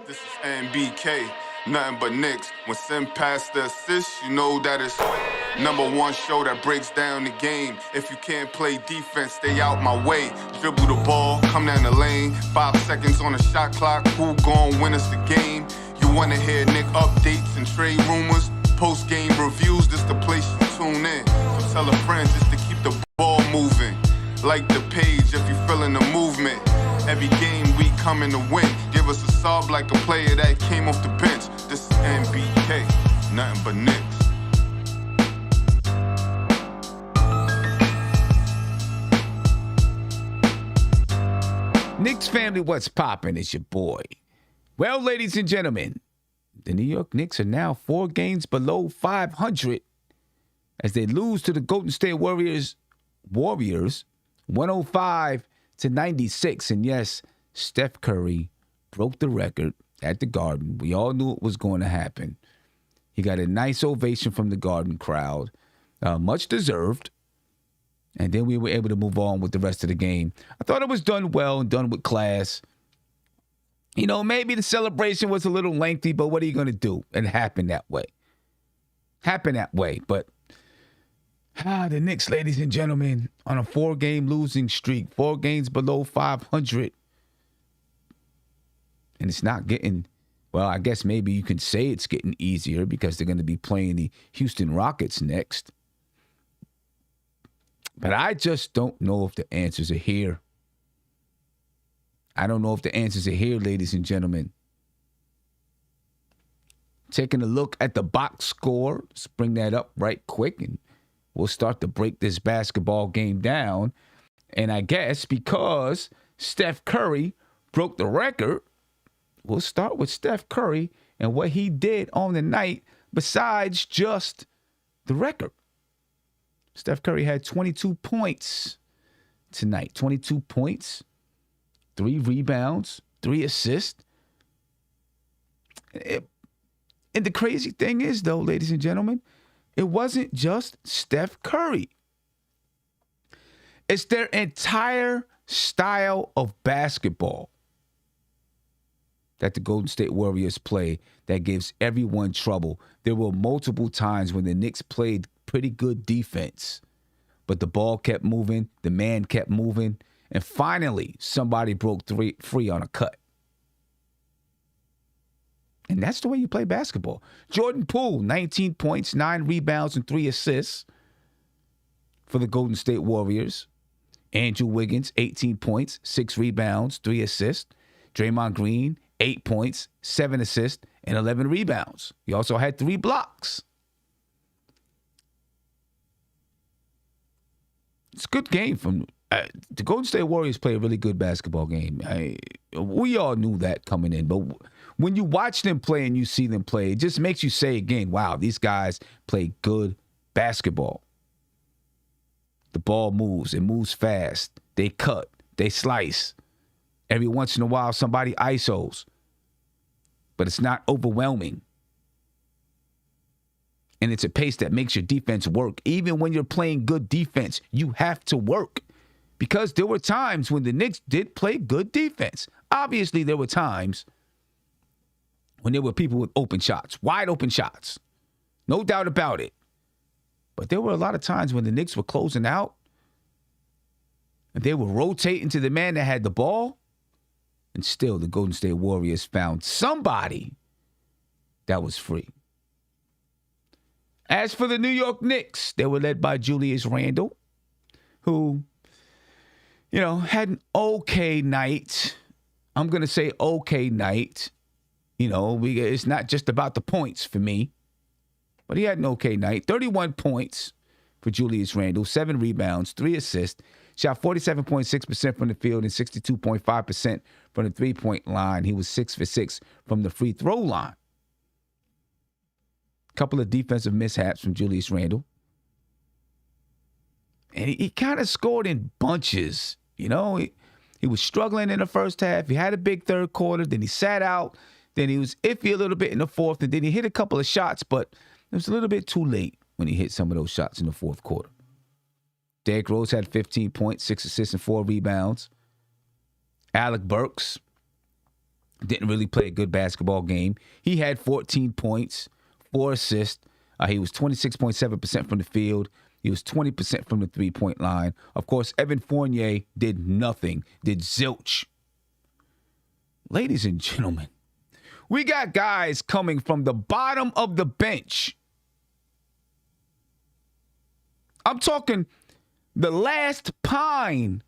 This is NBK, nothing but Knicks. When Sim passed the assist, you know that it's number one show that breaks down the game. If you can't play defense, stay out my way. Dribble the ball, come down the lane. 5 seconds on the shot clock, who gon' win us the game? You wanna hear Nick updates and trade rumors? Postgame reviews, this the place you tune in. So tell a friend just to keep the ball moving. Like the page if you feeling the movement. Every game we coming to win. Give us a sub like a player that came off the bench. This is NBK, nothing but Knicks. Knicks family, what's poppin'? It's your boy. Well, ladies and gentlemen, the New York Knicks are now 4 games below 500 as they lose to the Golden State Warriors 105-96. And yes, Steph Curry broke the record at the Garden. We all knew it was going to happen. He got a nice ovation from the Garden crowd, much deserved. And then we were able to move on with the rest of the game. I thought it was done well and done with class. You know, maybe the celebration was a little lengthy, but what are you going to do? It happened that way. But the Knicks, ladies and gentlemen, on a 4-game losing streak, 4 games below 500. And it's not getting, well, I guess maybe you can say it's getting easier because they're going to be playing the Houston Rockets next. But I just don't know if the answers are here. I don't know if the answers are here, ladies and gentlemen. Taking a look at the box score. Let's bring that up right quick and we'll start to break this basketball game down. And I guess because Steph Curry broke the record, we'll start with Steph Curry and what he did on the night besides just the record. Steph Curry had 22 points tonight. 22 points, 3 rebounds, 3 assists. And the crazy thing is, though, ladies and gentlemen, it wasn't just Steph Curry. It's their entire style of basketball that the Golden State Warriors play that gives everyone trouble. There were multiple times when the Knicks played pretty good defense, but the ball kept moving, the man kept moving, and finally somebody broke free on a cut. And that's the way you play basketball. Jordan Poole, 19 points, 9 rebounds, and 3 assists for the Golden State Warriors. Andrew Wiggins, 18 points, 6 rebounds, 3 assists. Draymond Green, 8 points, 7 assists, and 11 rebounds. He also had 3 blocks. It's a good game from the Golden State Warriors. Play a really good basketball game. We all knew that coming in, but when you watch them play and you see them play, it just makes you say again, wow, these guys play good basketball. The ball moves. It moves fast. They cut. They slice. Every once in a while, somebody ISOs. But it's not overwhelming. And it's a pace that makes your defense work. Even when you're playing good defense, you have to work. Because there were times when the Knicks did play good defense. Obviously, there were times when there were people with open shots, wide open shots. No doubt about it. But there were a lot of times when the Knicks were closing out and they were rotating to the man that had the ball. And still, the Golden State Warriors found somebody that was free. As for the New York Knicks, they were led by Julius Randle, who, had an okay night. I'm going to say okay night. It's not just about the points for me. But he had an okay night. 31 points for Julius Randle, 7 rebounds, 3 assists. Shot 47.6% from the field and 62.5% from the three-point line. He was 6 for 6 from the free throw line. Couple of defensive mishaps from Julius Randle. And he kind of scored in bunches. He was struggling in the first half. He had a big third quarter. Then he sat out. Then he was iffy a little bit in the fourth. And then he hit a couple of shots, but it was a little bit too late when he hit some of those shots in the fourth quarter. Derrick Rose had 15 points, 6 assists, and 4 rebounds. Alec Burks Didn't really play a good basketball game. He had 14 points, 4 assists. He was 26.7% from the field. He was 20% from the three-point line. Of course, Evan Fournier did nothing, did zilch. Ladies and gentlemen, we got guys coming from the bottom of the bench. I'm talking the last pine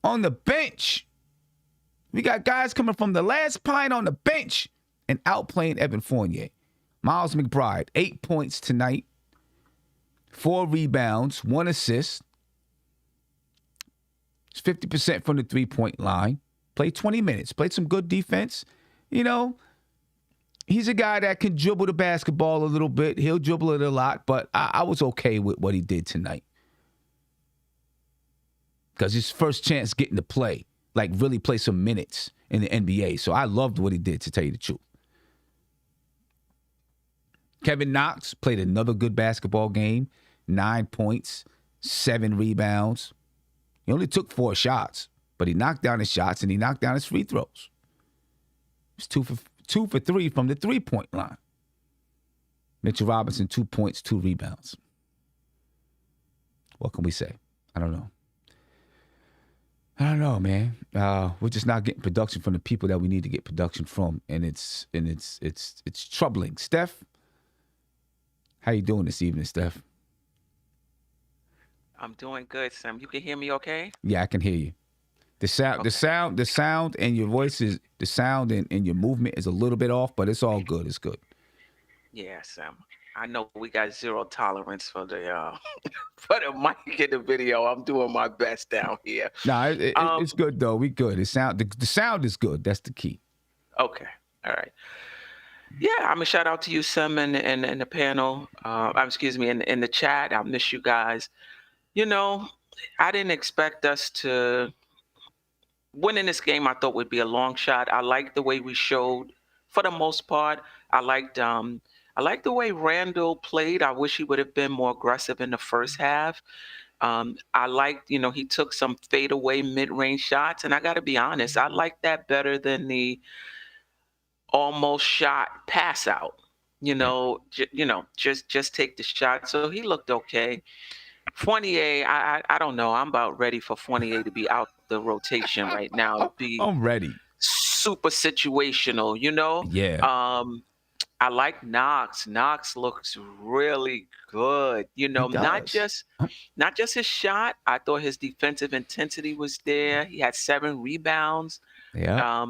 on the bench. We got guys coming from the last pine on the bench and outplaying Evan Fournier. Miles McBride, 8 points tonight, 4 rebounds, 1 assist. 50% from the three-point line. Played 20 minutes. Played some good defense. You know, he's a guy that can dribble the basketball a little bit. He'll dribble it a lot, but I was okay with what he did tonight. Because his first chance getting to play, like really play some minutes in the NBA. So I loved what he did, to tell you the truth. Kevin Knox played another good basketball game. 9 points, 7 rebounds. He only took 4 shots, but he knocked down his shots and he knocked down his free throws. He was 2 for 3 from the three-point line. Mitchell Robinson, 2 points, 2 rebounds. What can we say? I don't know. I don't know, man. We're just not getting production from the people that we need to get production from, and it's troubling. Steph, how you doing this evening, Steph? I'm doing good, Sam. You can hear me okay? Yeah, I can hear you. The sound and your voice is, the sound and your movement is a little bit off, but it's all good. It's good. Yeah, Sam. I know we got zero tolerance for the for the mic in the video. I'm doing my best down here. Nah, it's good though. We good. The sound is good. That's the key. Okay. All right. Yeah, I'm gonna shout out to you, Sam, and the panel. Excuse me, in the chat. I miss you guys. You know, I didn't expect us to win in this game. I thought would be a long shot. I liked the way we showed, for the most part. I liked the way Randle played. I wish he would have been more aggressive in the first half. I liked, he took some fadeaway mid-range shots, and I got to be honest, I like that better than the almost shot pass out. Just take the shot. So he looked okay. Fournier, I don't know. I'm about ready for Fournier to be out the rotation right now. I'm ready. Super situational, Yeah. I like Knox. Knox looks really good. Not just his shot. I thought his defensive intensity was there. He had 7 rebounds. Yeah.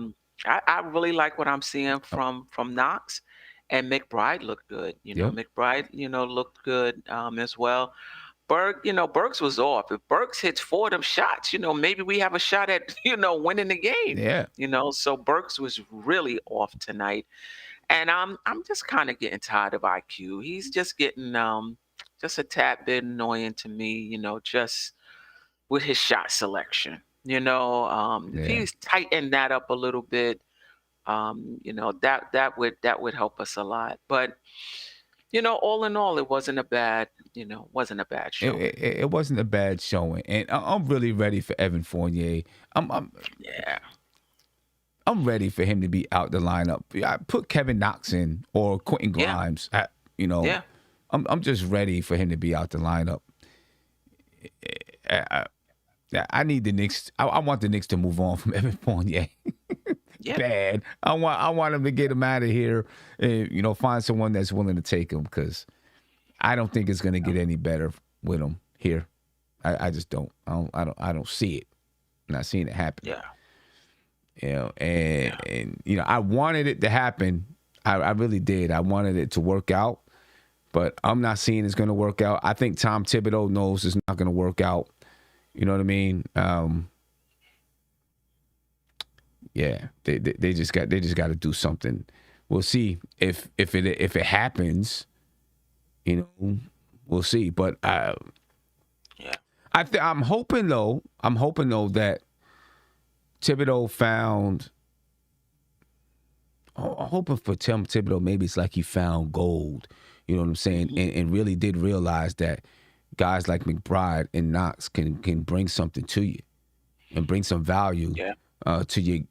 I really like what I'm seeing from Knox. And McBride looked good. McBride, looked good as well. Burks was off. If Burks hits 4 of them shots, maybe we have a shot at, winning the game. Yeah. So Burks was really off tonight. And I'm just kind of getting tired of IQ. He's just getting just a tad bit annoying to me, just with his shot selection. If he's tightened that up a little bit, that would help us a lot. But all in all, it wasn't a bad showing. It wasn't a bad showing, and I'm really ready for Evan Fournier. I'm ready for him to be out the lineup. I put Kevin Knox in or Quentin Grimes. I'm just ready for him to be out the lineup. I need the Knicks. I want the Knicks to move on from Evan Fournier. Bad. I want him to get him out of here and find someone that's willing to take him, because I don't think it's going to get any better with him here. I just don't. I don't see it. I'm not seeing it happen. Yeah. And I wanted it to happen. I really did. I wanted it to work out, but I'm not seeing it's going to work out. I think Tom Thibodeau knows it's not going to work out. You know what I mean? They just got to do something. We'll see if it happens. We'll see. But I'm hoping though that Thibodeau found. I'm hoping for Tim Thibodeau, maybe it's like he found gold. You know what I'm saying? And really did realize that guys like McBride and Knox can bring something to you and bring some value to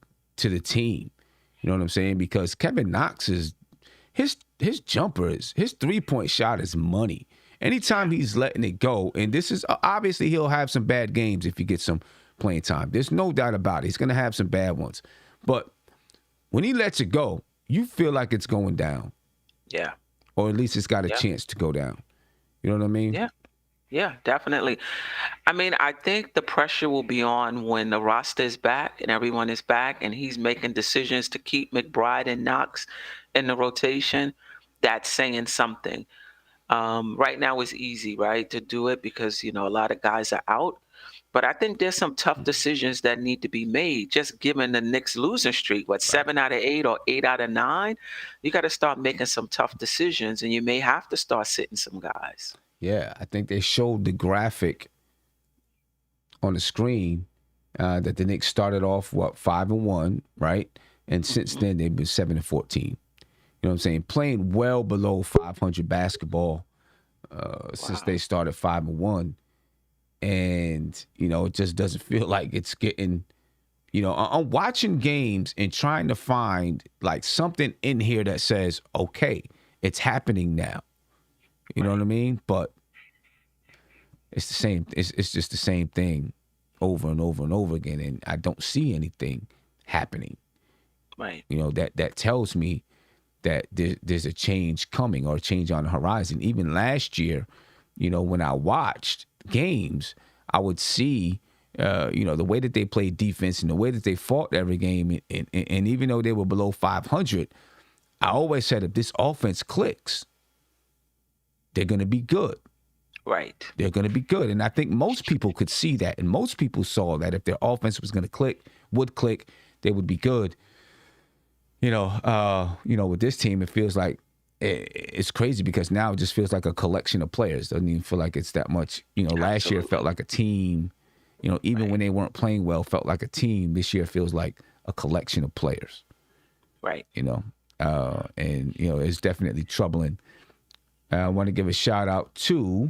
the team. You know what I'm saying? Because Kevin Knox is his jumper is his 3-point shot is money. Anytime he's letting it go, and this is obviously he'll have some bad games if he gets some playing time. There's no doubt about it. He's gonna have some bad ones, but when he lets it go, you feel like it's going down. Yeah. Or at least it's got a chance to go down. You know what I mean? Yeah. Yeah, definitely. I mean, I think the pressure will be on when the roster is back and everyone is back and he's making decisions to keep McBride and Knox in the rotation. That's saying something. Right now it's easy, right, to do it because, a lot of guys are out. But I think there's some tough decisions that need to be made. Just given the Knicks losing streak, 7 out of 8 or 8 out of 9, you got to start making some tough decisions, and you may have to start sitting some guys. Yeah, I think they showed the graphic on the screen that the Knicks started off 5-1, right? And since then they've been 7-14. You know what I'm saying? Playing well below 500 basketball since they started 5-1, and it just doesn't feel like it's getting. I'm watching games and trying to find like something in here that says, okay, it's happening now. You know what I mean? But it's the same. It's just the same thing over and over and over again, and I don't see anything happening. Right. That tells me that there's a change coming or a change on the horizon. Even last year, when I watched games, I would see, the way that they played defense and the way that they fought every game, and even though they were below 500, I always said if this offense clicks, they're going to be good. Right. They're going to be good. And I think most people could see that. And most people saw that if their offense was going to would click, they would be good. With this team, it feels like it's crazy because now it just feels like a collection of players. Doesn't even feel like it's that much. Last year it felt like a team. Even when they weren't playing well, felt like a team. This year it feels like a collection of players. Right. It's definitely troubling. I want to give a shout out to,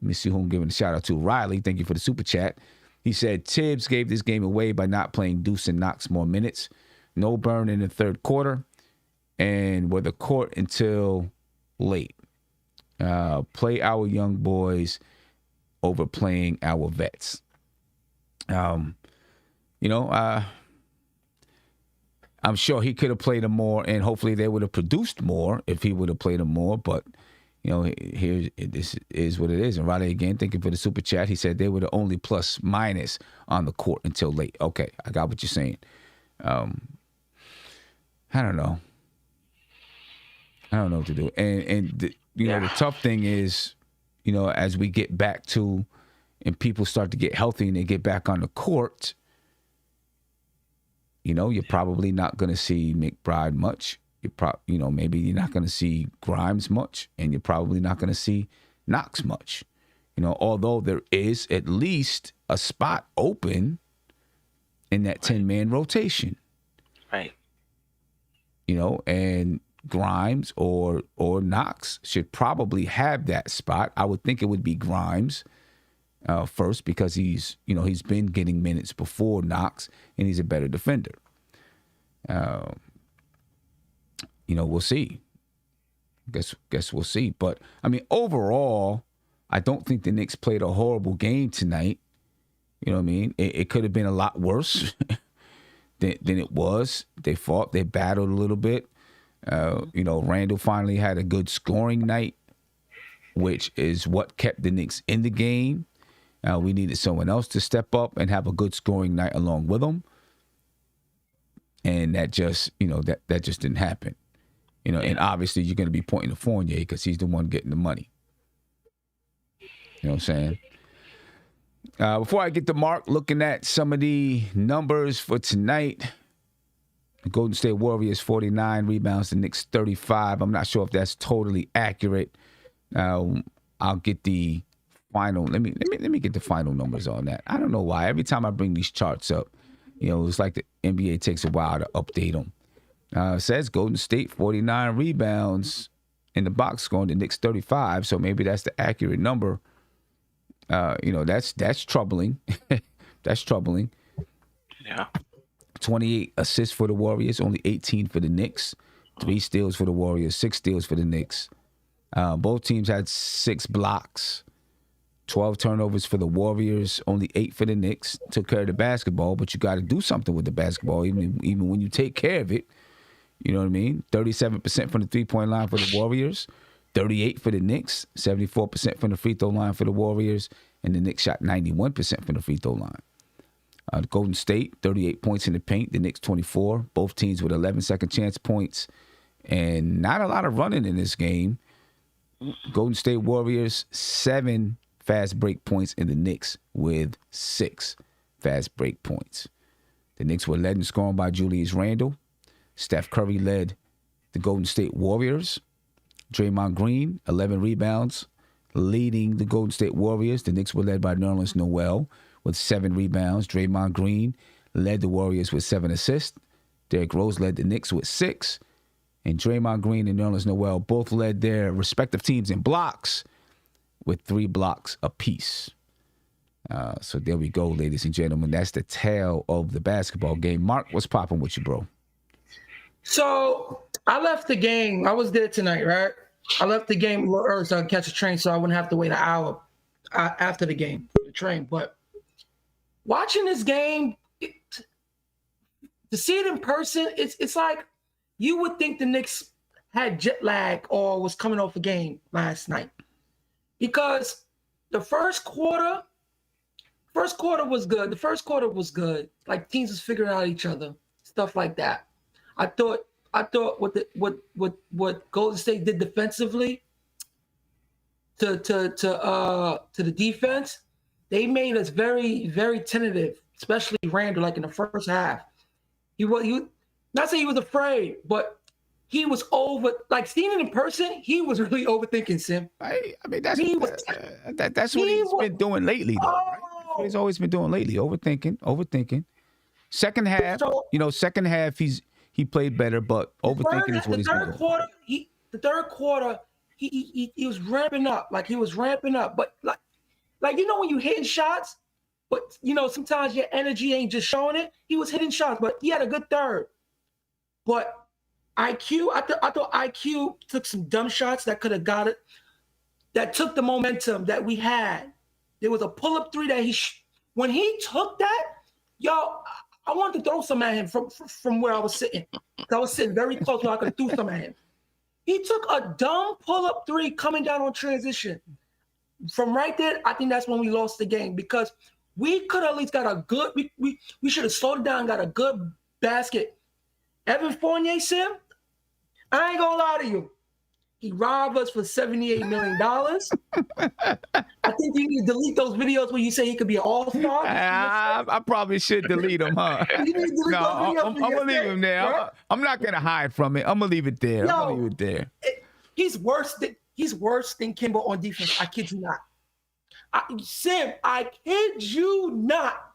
let me see who I'm giving a shout out to. Riley, thank you for the super chat. He said, Tibbs gave this game away by not playing Deuce and Knox more minutes. No burn in the third quarter. And were the court until late. Play our young boys over playing our vets. I'm sure he could have played them more, and hopefully they would have produced more if he would have played them more. But, this is what it is. And Riley, again, thank you for the super chat. He said they were the only plus minus on the court until late. Okay, I got what you're saying. I don't know. I don't know what to do. And the tough thing is, as we get back to and people start to get healthy and they get back on the court, you're probably not going to see McBride much. Maybe you're not going to see Grimes much, and you're probably not going to see Knox much. Although there is at least a spot open in that 10-man rotation. Right. And Grimes or Knox should probably have that spot. I would think it would be Grimes first because he's been getting minutes before Knox, and he's a better defender. We'll see. Guess we'll see. But I mean, overall, I don't think the Knicks played a horrible game tonight. You know what I mean? It could have been a lot worse than it was. They fought, they battled a little bit. Randle finally had a good scoring night, which is what kept the Knicks in the game. We needed someone else to step up and have a good scoring night along with them. And that just, that just didn't happen. And obviously you're going to be pointing to Fournier because he's the one getting the money. You know what I'm saying? Before I get to Mark, looking at some of the numbers for tonight. The Golden State Warriors 49 rebounds, the Knicks 35. I'm not sure if that's totally accurate. I'll get the final. Let me get the final numbers on that. I don't know why. Every time I bring these charts up, it's like the NBA takes a while to update them. It says Golden State 49 rebounds in the box score, the Knicks 35. So maybe that's the accurate number. That's troubling. That's troubling. Yeah. 28 assists for the Warriors, only 18 for the Knicks. 3 steals for the Warriors, 6 steals for the Knicks. Both teams had 6 blocks. 12 turnovers for the Warriors, only 8 for the Knicks. Took care of the basketball, but you got to do something with the basketball, even when you take care of it. You know what I mean? 37% from the three-point line for the Warriors, 38 for the Knicks, 74% from the free throw line for the Warriors, and the Knicks shot 91% from the free throw line. The Golden State, 38 points in the paint, the Knicks 24. Both teams with 11 second chance points, and not a lot of running in this game. Golden State Warriors, 7 fast break points, and the Knicks with 6 fast break points. The Knicks were led in scoring by Julius Randle. Steph Curry led the Golden State Warriors. Draymond Green, 11 rebounds, leading the Golden State Warriors. The Knicks were led by Nerlens Noel with 7 rebounds. Draymond Green led the Warriors with 7 assists. Derrick Rose led the Knicks with 6. And Draymond Green and Nerlens Noel both led their respective teams in blocks with 3 blocks apiece. So there we go, ladies and gentlemen. That's the tale of the basketball game. Mark, what's popping with you, bro? So I left the game. I was there tonight, right? I left the game a little early so I could catch a train so I wouldn't have to wait an hour after the game for the train. But watching this game, to see it in person, it's like you would think the Knicks had jet lag or was coming off a game last night. Because the first quarter was good. The first quarter was good. Like teams was figuring out each other, stuff like that. I thought what Golden State did defensively to the defense, they made us very, very tentative, especially Randle, like in the first half. He not saying he was afraid, but he was like seeing it in person, he was really overthinking, Sim. I mean, that's what he's been doing lately, though. Right? That's what he's always been doing lately, overthinking. Second half, he played better, but overthinking is what he's been doing. The third quarter, he was ramping up, but like when you hitting shots, but sometimes your energy ain't just showing it. He was hitting shots, but he had a good third. But I thought IQ took some dumb shots that could have got it, that took the momentum that we had. There was a pull-up 3 that when he took that, I wanted to throw some at him from where I was sitting. I was sitting very close where I could have threw some at him. He took a dumb pull-up 3 coming down on transition. From right there, I think that's when we lost the game because we could at least got a good, we should have slowed it down, got a good basket. Evan Fournier, Sim, I ain't gonna lie to you. He robbed us for $78 million. I think you need to delete those videos where you say he could be an all-star. I probably should delete them, huh? I'm gonna leave him there. Right? I'm not gonna hide from it. I'm gonna leave it there. He's worse than Kimba on defense. I kid you not. Sim, I kid you not.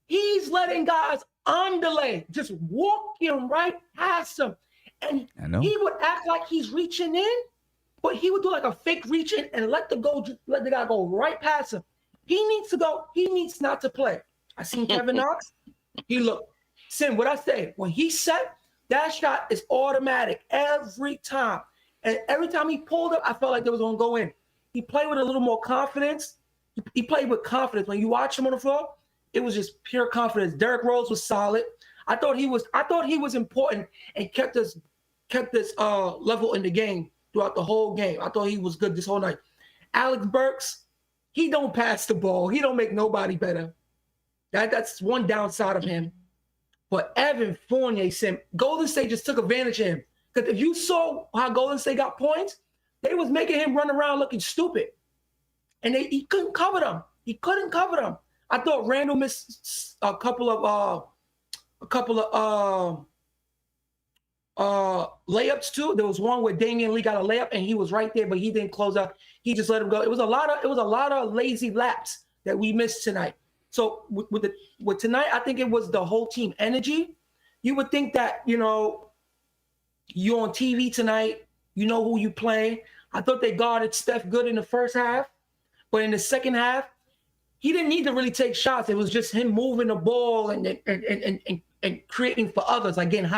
He's letting guys underlay, just walking right past him. And he would act like he's reaching in, but he would do like a fake reach in and let the guy go right past him. He needs to go. He needs not to play. I seen Kevin Knox. Sim, what I say, when he set, that shot is automatic every time. And every time he pulled up, I felt like it was going to go in. He played with a little more confidence. He played with confidence. When you watch him on the floor, it was just pure confidence. Derrick Rose was solid. I thought he was important and kept this level in the game throughout the whole game. I thought he was good this whole night. Alex Burks, he don't pass the ball. He don't make nobody better. That's one downside of him. But Evan Fournier, Golden State just took advantage of him. Because if you saw how Golden State got points, they was making him run around looking stupid. And he couldn't cover them. I thought Randle missed a couple of layups too. There was one where Damian Lee got a layup and he was right there, but he didn't close up. He just let him go. It was a lot of lazy laps that we missed tonight. So with tonight, I think it was the whole team energy. You would think that, you're on TV tonight, you know who you play. I thought they guarded Steph good in the first half, but in the second half, he didn't need to really take shots. It was just him moving the ball and and creating for others, like getting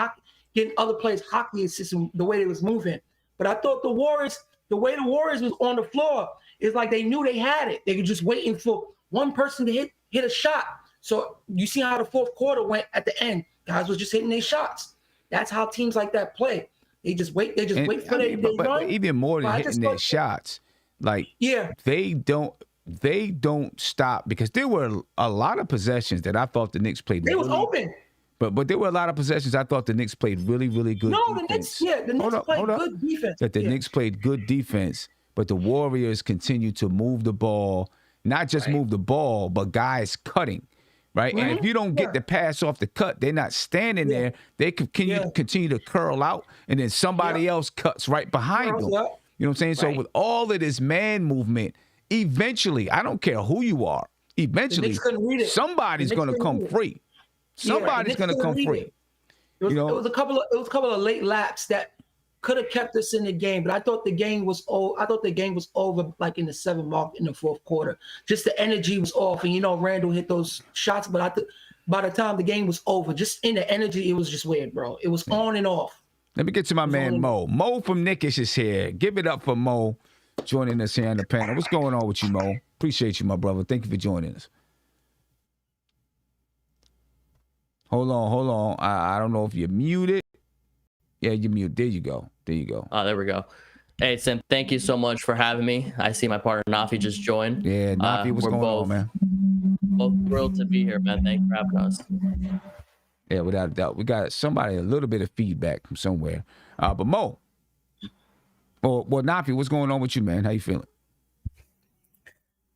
other players hockey assists the way they was moving. But I thought the way the Warriors was on the floor is like they knew they had it. They were just waiting for one person to hit a shot. So you see how the fourth quarter went at the end. Guys was just hitting their shots. That's how teams like that play. They just wait. They just wait for their run. But even more than hitting their shots, like they don't stop, because there were a lot of possessions that I thought the Knicks played. They was open. But there were a lot of possessions I thought the Knicks played really, really good defense. The Knicks played good defense. That the Knicks played good defense, but the Warriors continued to move the ball, not just move the ball, but guys cutting, right? Mm-hmm. And if you don't get the pass off the cut, they're not standing there. They continue to curl out, and then somebody else cuts right behind them. You know what I'm saying? Right. So with all of this man movement, eventually, I don't care who you are, eventually somebody's going to come free. Somebody's going to come free. It was a couple of late laps that could have kept us in the game, but I thought the game was over like in the 7 mark in the fourth quarter. Just the energy was off, and Randle hit those shots, but by the time the game was over, just in the energy, it was just weird, bro. It was on and off. Let me get to my man Mo. Mo from Knicks is here. Give it up for Mo joining us here on the panel. What's going on with you, Mo? Appreciate you, my brother. Thank you for joining us. Hold on. I don't know if you're muted. Yeah, you're muted. There you go. Oh, there we go. Hey, Sim, thank you so much for having me. I see my partner Nafi just joined. Yeah, Nafi, what's going on, man? Both thrilled to be here, man. Thanks for having us. Yeah, without a doubt. We got a little bit of feedback from somewhere. But Mo, well, Nafi, what's going on with you, man? How you feeling?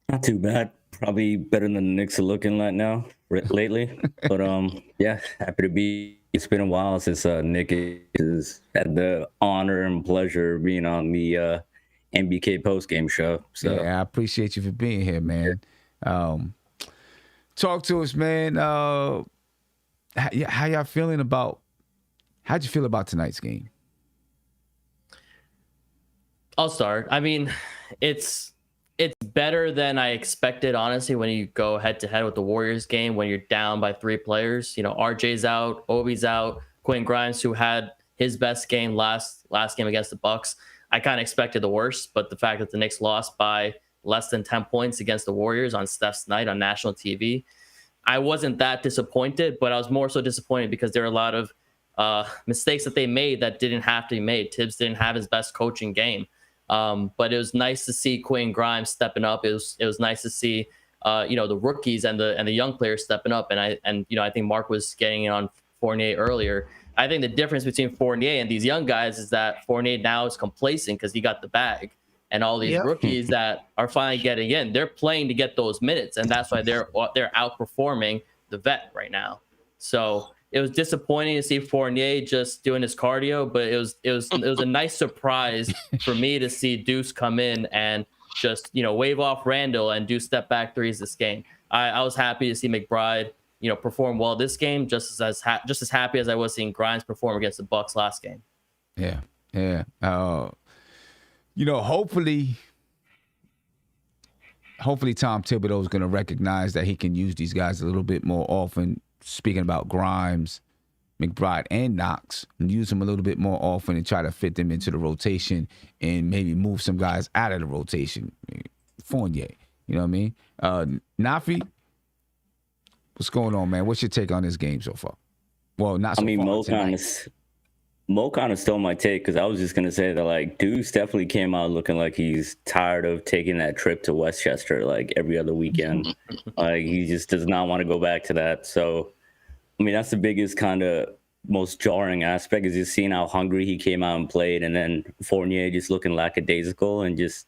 Not too bad. Probably better than the Knicks are looking right now lately. But happy to be. It's been a while since Nick has had the honor and pleasure of being on the MBK Postgame show. So yeah, I appreciate you for being here, man. Talk to us, man. How y'all feeling about? How'd you feel about tonight's game? I'll start. I mean, it's better than I expected, honestly, when you go head-to-head with the Warriors game, when you're down by 3 players. RJ's out, Obi's out, Quentin Grimes, who had his best game last game against the Bucks. I kind of expected the worst, but the fact that the Knicks lost by less than 10 points against the Warriors on Steph's night on national TV, I wasn't that disappointed, but I was more so disappointed because there are a lot of mistakes that they made that didn't have to be made. Tibbs didn't have his best coaching game. But it was nice to see Quentin Grimes stepping up. It was nice to see, the rookies and the young players stepping up. And I think Mark was getting in on Fournier earlier. I think the difference between Fournier and these young guys is that Fournier now is complacent because he got the bag, and all these rookies that are finally getting in, they're playing to get those minutes, and that's why they're outperforming the vet right now. So it was disappointing to see Fournier just doing his cardio, but it was a nice surprise for me to see Deuce come in and just wave off Randle and do step back threes this game. I was happy to see McBride perform well this game, just as happy as I was seeing Grimes perform against the Bucks last game. Yeah. Hopefully Tom Thibodeau is going to recognize that he can use these guys a little bit more often. Speaking about Grimes, McBride, and Knox, and use them a little bit more often and try to fit them into the rotation and maybe move some guys out of the rotation. Fournier, you know what I mean? Nafi, what's going on, man? What's your take on this game so far? Well, not so far. Mo kind of stole my take because I was just going to say that, Deuce definitely came out looking like he's tired of taking that trip to Westchester, every other weekend. He just does not want to go back to that. So, that's the biggest kind of most jarring aspect is just seeing how hungry he came out and played, and then Fournier just looking lackadaisical and just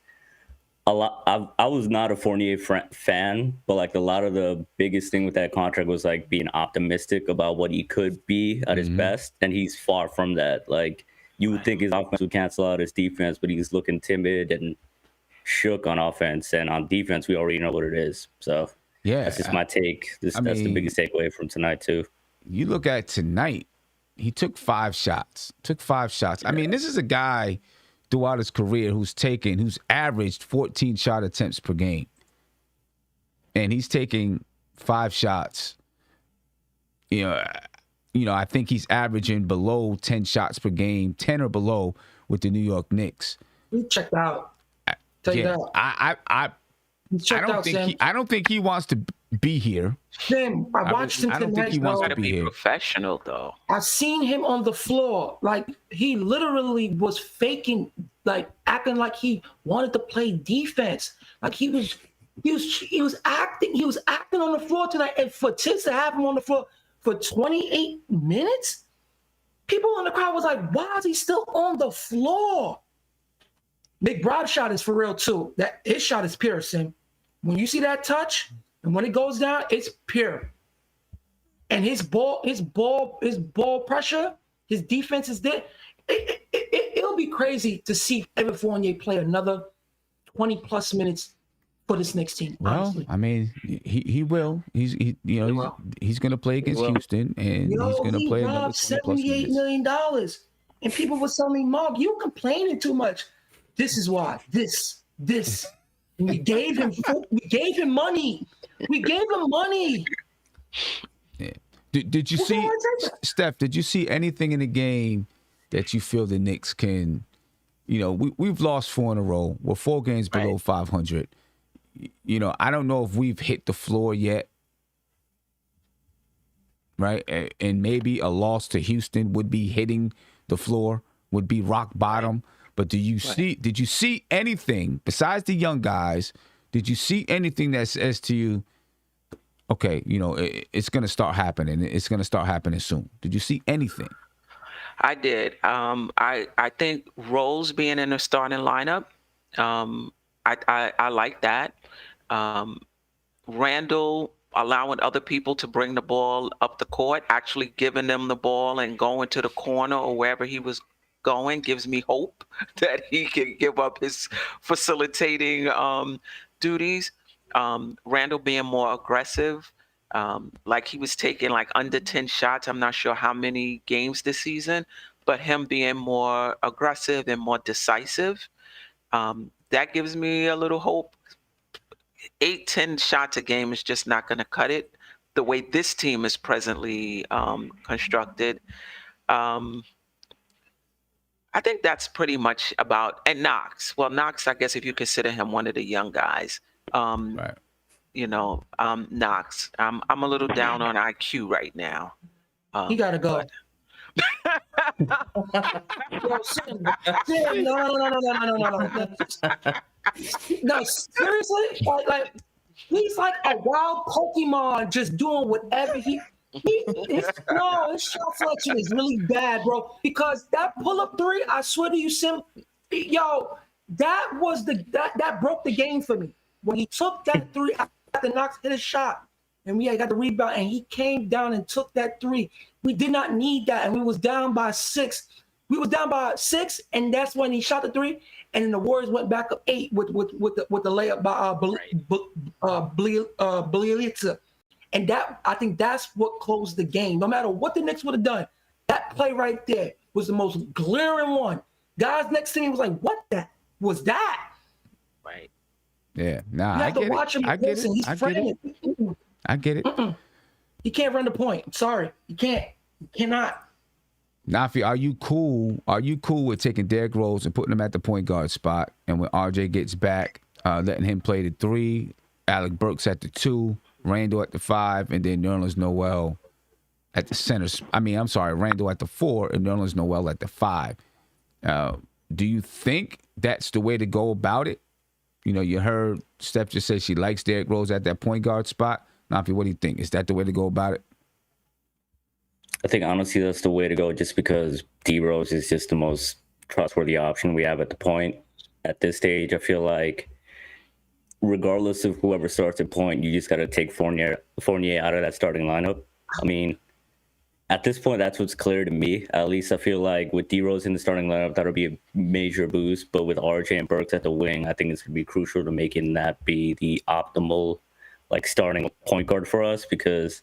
a lot. I was not a Fournier fan, but a lot of the biggest thing with that contract was being optimistic about what he could be at his best, and he's far from that. You would think his offense would cancel out his defense, but he's looking timid and shook on offense, and on defense we already know what it is. So yeah, that's just my take. That's the biggest takeaway from tonight too. You look at tonight, he took 5 shots. I mean, this is a guy throughout his career who's averaged 14 shot attempts per game. And he's taking 5 shots. I think he's averaging below 10 shots per game, 10 or below with the New York Knicks. He checked out. Tell you Yeah, that. I don't think he wants to be here. Sim, I watched him I don't tonight. think he wants Gotta to be be here. professional though. I've seen him on the floor. Like, he literally was faking, like acting like he wanted to play defense. Like he was acting on the floor tonight. And for Tiz to have him on the floor for 28 minutes, people in the crowd was like, why is he still on the floor? McBride's shot is for real too. That his shot is pure, Sim. When you see that touch and when it goes down, it's pure. And his ball pressure, his defense is there. It'll be crazy to see Evan Fournier play another 20 plus minutes for this Knicks team. Well, honestly. I mean, he will. He's going to play against Houston, and he's going to play another 20 plus $78 minutes. million. And people were telling me, Mark, you complaining too much. This is why. This. And we gave him money. We gave him money. Yeah. Did you see, Steph? Did you see anything in the game that you feel the Knicks can? We've lost 4 in a row. We're 4 games below 500. I don't know if we've hit the floor yet. Right, and maybe a loss to Houston would be hitting the floor, would be rock bottom. But did you see anything besides the young guys? Did you see anything that says to you, okay, it's going to start happening. It's going to start happening soon. Did you see anything? I did. I think Rose being in the starting lineup, I like that. Randle allowing other people to bring the ball up the court, actually giving them the ball and going to the corner or wherever he was going gives me hope that he can give up his facilitating duties. Randle being more aggressive, like he was taking like under 10 shots. I'm not sure how many games this season, but him being more aggressive and more decisive, that gives me a little hope. 8-10 shots a game is just not going to cut it the way this team is presently constructed. I think that's pretty much about, and Knox. Well, Knox, I guess if you consider him one of the young guys, Right. Knox. I'm a little down on IQ right now. He gotta go. Yo, Sim, no. No, seriously, like he's like a wild Pokemon, just doing whatever his shot selection is really bad, bro. Because that pull-up 3, I swear to you, Sim, yo, that broke the game for me. When he took that 3 after Knox hit a shot, and we got the rebound, and he came down and took that 3. We did not need that, and we was down by 6. And that's when he shot the 3, and then the Warriors went back up 8 with the layup by Bjelica. And that, I think that's what closed the game. No matter what the Knicks would have done, that play right there was the most glaring one. Guys next to me was like, what was that? Right. Yeah. Nah, You have to watch him. I get it. He's friendly. I get it. He can't run the point. I'm sorry. He can't. He cannot. Nafi, are you cool? Are you cool with taking Derrick Rose and putting him at the point guard spot, and when RJ gets back, letting him play the 3, Alec Burks at the 2, Randle at the 5, and then Nerlens Noel at the center. Randle at the 4 and Nerlens Noel at the 5. Do you think that's the way to go about it? You heard Steph just say she likes Derrick Rose at that point guard spot. Nafi, what do you think? Is that the way to go about it? I think honestly that's the way to go, just because D Rose is just the most trustworthy option we have at the point. At this stage, I feel like regardless of whoever starts at point, you just got to take Fournier out of that starting lineup. I mean, at this point, that's what's clear to me. At least I feel like with D Rose in the starting lineup, that'll be a major boost. But with RJ and Burks at the wing, I think it's going to be crucial to making that be the optimal starting point guard for us, because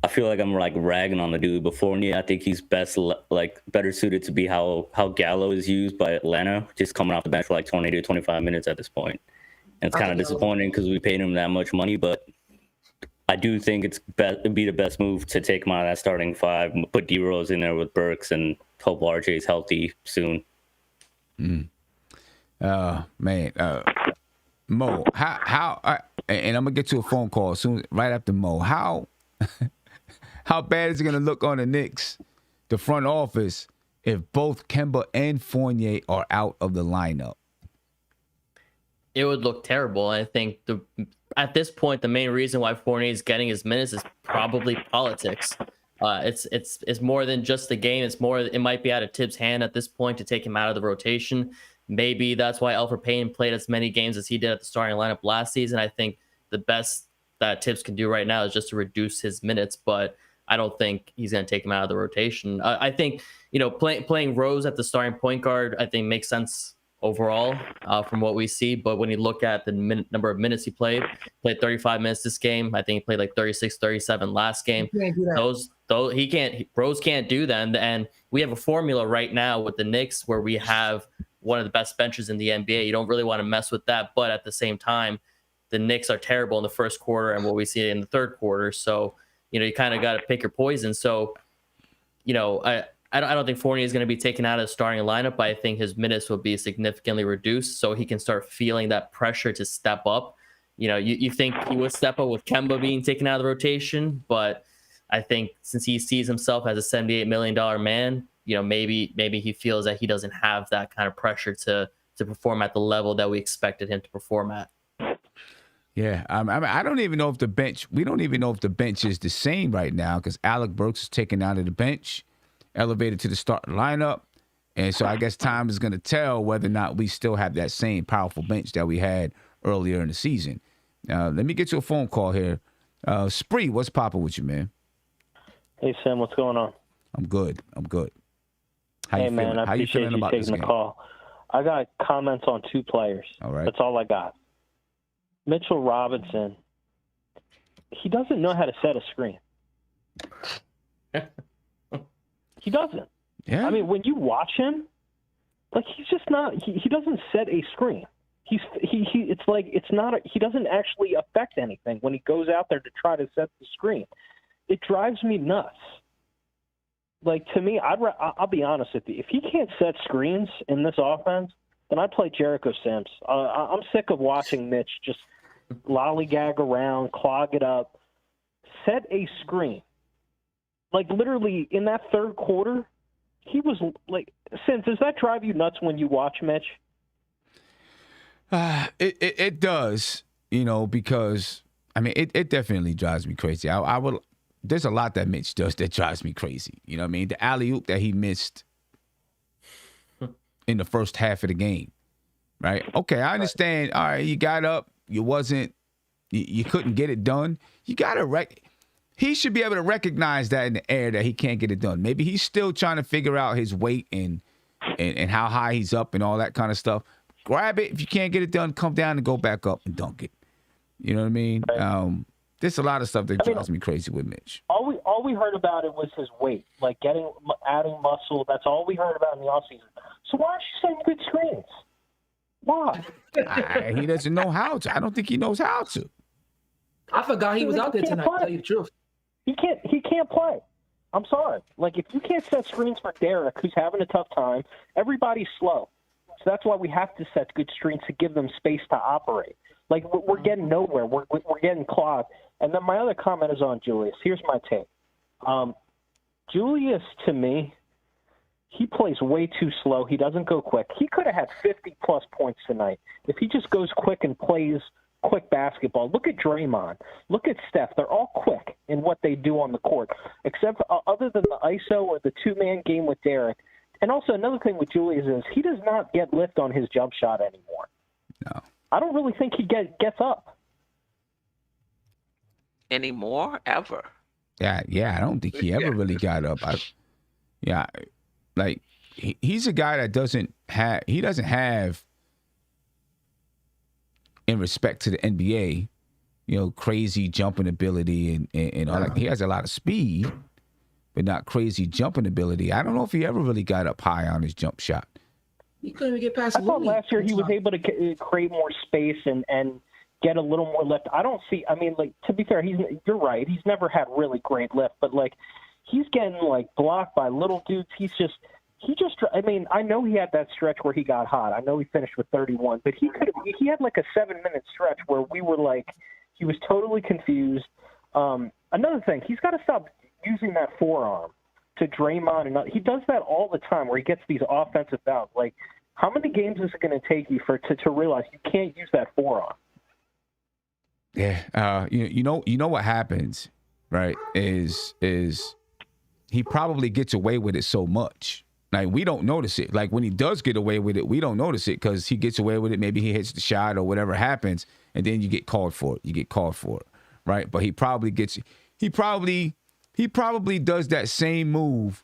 I feel like I'm ragging on the dude. But Fournier, I think he's better suited to be how Gallo is used by Atlanta, just coming off the bench for 20 to 25 minutes at this point. And it's kind of disappointing because we paid him that much money, but I do think it'd be the best move to take him out of that starting five, put D Rose in there with Burks, and hope RJ's healthy soon. Man, Mo, how and I'm gonna get to a phone call soon, right after Mo. How bad is it gonna look on the Knicks, the front office, if both Kemba and Fournier are out of the lineup? It would look terrible. I think at this point, the main reason why Fournier is getting his minutes is probably politics. It's more than just the game. It might be out of Tibbs' hand at this point to take him out of the rotation. Maybe that's why Elfrid Payton played as many games as he did at the starting lineup last season. I think the best that Tibbs can do right now is just to reduce his minutes, but I don't think he's going to take him out of the rotation. I think, playing Rose at the starting point guard, I think makes sense overall from what we see. But when you look at the number of minutes he played 35 minutes this game. I think he played like 36, 37 last game. Rose can't do them. And we have a formula right now with the Knicks where we have one of the best benches in the NBA. You don't really want to mess with that. But at the same time, the Knicks are terrible in the first quarter and what we see in the third quarter. So, you kind of got to pick your poison. So, I don't think Fournier is going to be taken out of the starting lineup, but I think his minutes will be significantly reduced so he can start feeling that pressure to step up. You think he would step up with Kemba being taken out of the rotation, but I think since he sees himself as a $78 million man, maybe he feels that he doesn't have that kind of pressure to perform at the level that we expected him to perform at. Yeah, I don't even know if the bench. We don't even know if the bench is the same right now because Alec Burks is taken out of the bench, elevated to the starting lineup, and so I guess time is going to tell whether or not we still have that same powerful bench that we had earlier in the season. Let me get you a phone call here. Spree, what's popping with you, man? Hey Sam, what's going on? I'm good. How hey you man, feeling? I appreciate you taking the call. I got comments on two players. All right, that's all I got. Mitchell Robinson, he doesn't know how to set a screen. He doesn't. Yeah. I mean, when you watch him, like he's just not. He doesn't set a screen. It's like it's not. He doesn't actually affect anything when he goes out there to try to set the screen. It drives me nuts. Like to me, I'll be honest with you. If he can't set screens in this offense, then I'd play Jericho Sims. I'm sick of watching Mitch just lollygag around, clog it up, set a screen. Like literally in that third quarter, he was like, Sims, does that drive you nuts when you watch Mitch? It does, because I mean it definitely drives me crazy. I would. There's a lot that Mitch does that drives me crazy. You know what I mean? The alley-oop that he missed in the first half of the game, right? Okay, I understand. All right, you got up. You couldn't get it done. You got to he should be able to recognize that in the air that he can't get it done. Maybe he's still trying to figure out his weight and how high he's up and all that kind of stuff. Grab it. If you can't get it done, come down and go back up and dunk it. You know what I mean? Right. There's a lot of stuff that drives me crazy with Mitch. All we heard about it was his weight, like adding muscle. That's all we heard about in the offseason. So why aren't you setting good screens? Why? He doesn't know how to. I don't think he knows how to. I forgot he was out there tonight, to tell you the truth. He can't play. I'm sorry. Like, if you can't set screens for Derrick, who's having a tough time, everybody's slow. So that's why we have to set good screens to give them space to operate. Like, we're getting nowhere. We're getting clogged. And then my other comment is on Julius. Here's my take. Julius, to me, he plays way too slow. He doesn't go quick. He could have had 50-plus points tonight if he just goes quick and plays quick basketball. Look at Draymond. Look at Steph. They're all quick in what they do on the court, except other than the ISO or the two-man game with Derrick. And also another thing with Julius is he does not get lift on his jump shot anymore. No. I don't really think he gets up. Anymore? Ever? Yeah, I don't think he ever really got up. He's a guy that doesn't have, in respect to the NBA, crazy jumping ability and all that. He has a lot of speed, but not crazy jumping ability. I don't know if he ever really got up high on his jump shot. He couldn't even get past. I thought last year he was able to create more space and get a little more lift. I don't see. I mean, like, to be fair, you're right. He's never had really great lift, but like he's getting like blocked by little dudes. He just. I mean, I know he had that stretch where he got hot. I know he finished with 31, but he had like a 7-minute stretch where we were like, he was totally confused. Another thing, he's got to stop using that forearm to Draymond, and he does that all the time where he gets these offensive fouls. Like, how many games is it going to take you to realize you can't use that forearm? Yeah, you know what happens, right? Is he probably gets away with it so much. Like, we don't notice it. Like, when he does get away with it, we don't notice it because he gets away with it. Maybe he hits the shot or whatever happens, and then you get called for it. Right? But he probably does that same move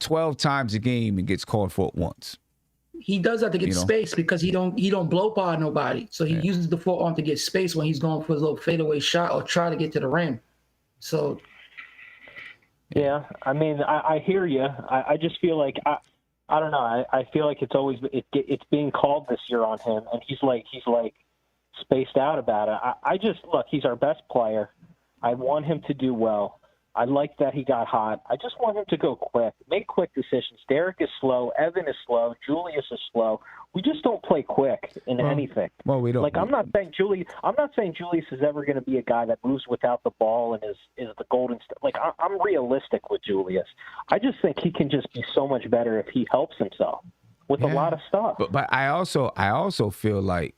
12 times a game and gets called for it once. He does that to get space because he don't blow by nobody. So he uses the forearm to get space when he's going for his little fadeaway shot or try to get to the rim. So. Yeah, I mean, I hear you. I just feel like I don't know. I feel like it's being called this year on him, and he's like spaced out about it. I just look. He's our best player. I want him to do well. I like that he got hot. I just want him to go quick, make quick decisions. Derrick is slow. Evan is slow. Julius is slow. We just don't play quick in anything. Well, we don't. Like, I'm not saying Julius is ever going to be a guy that moves without the ball and is the golden state. Like, I'm realistic with Julius. I just think he can just be so much better if he helps himself with a lot of stuff. But I also feel like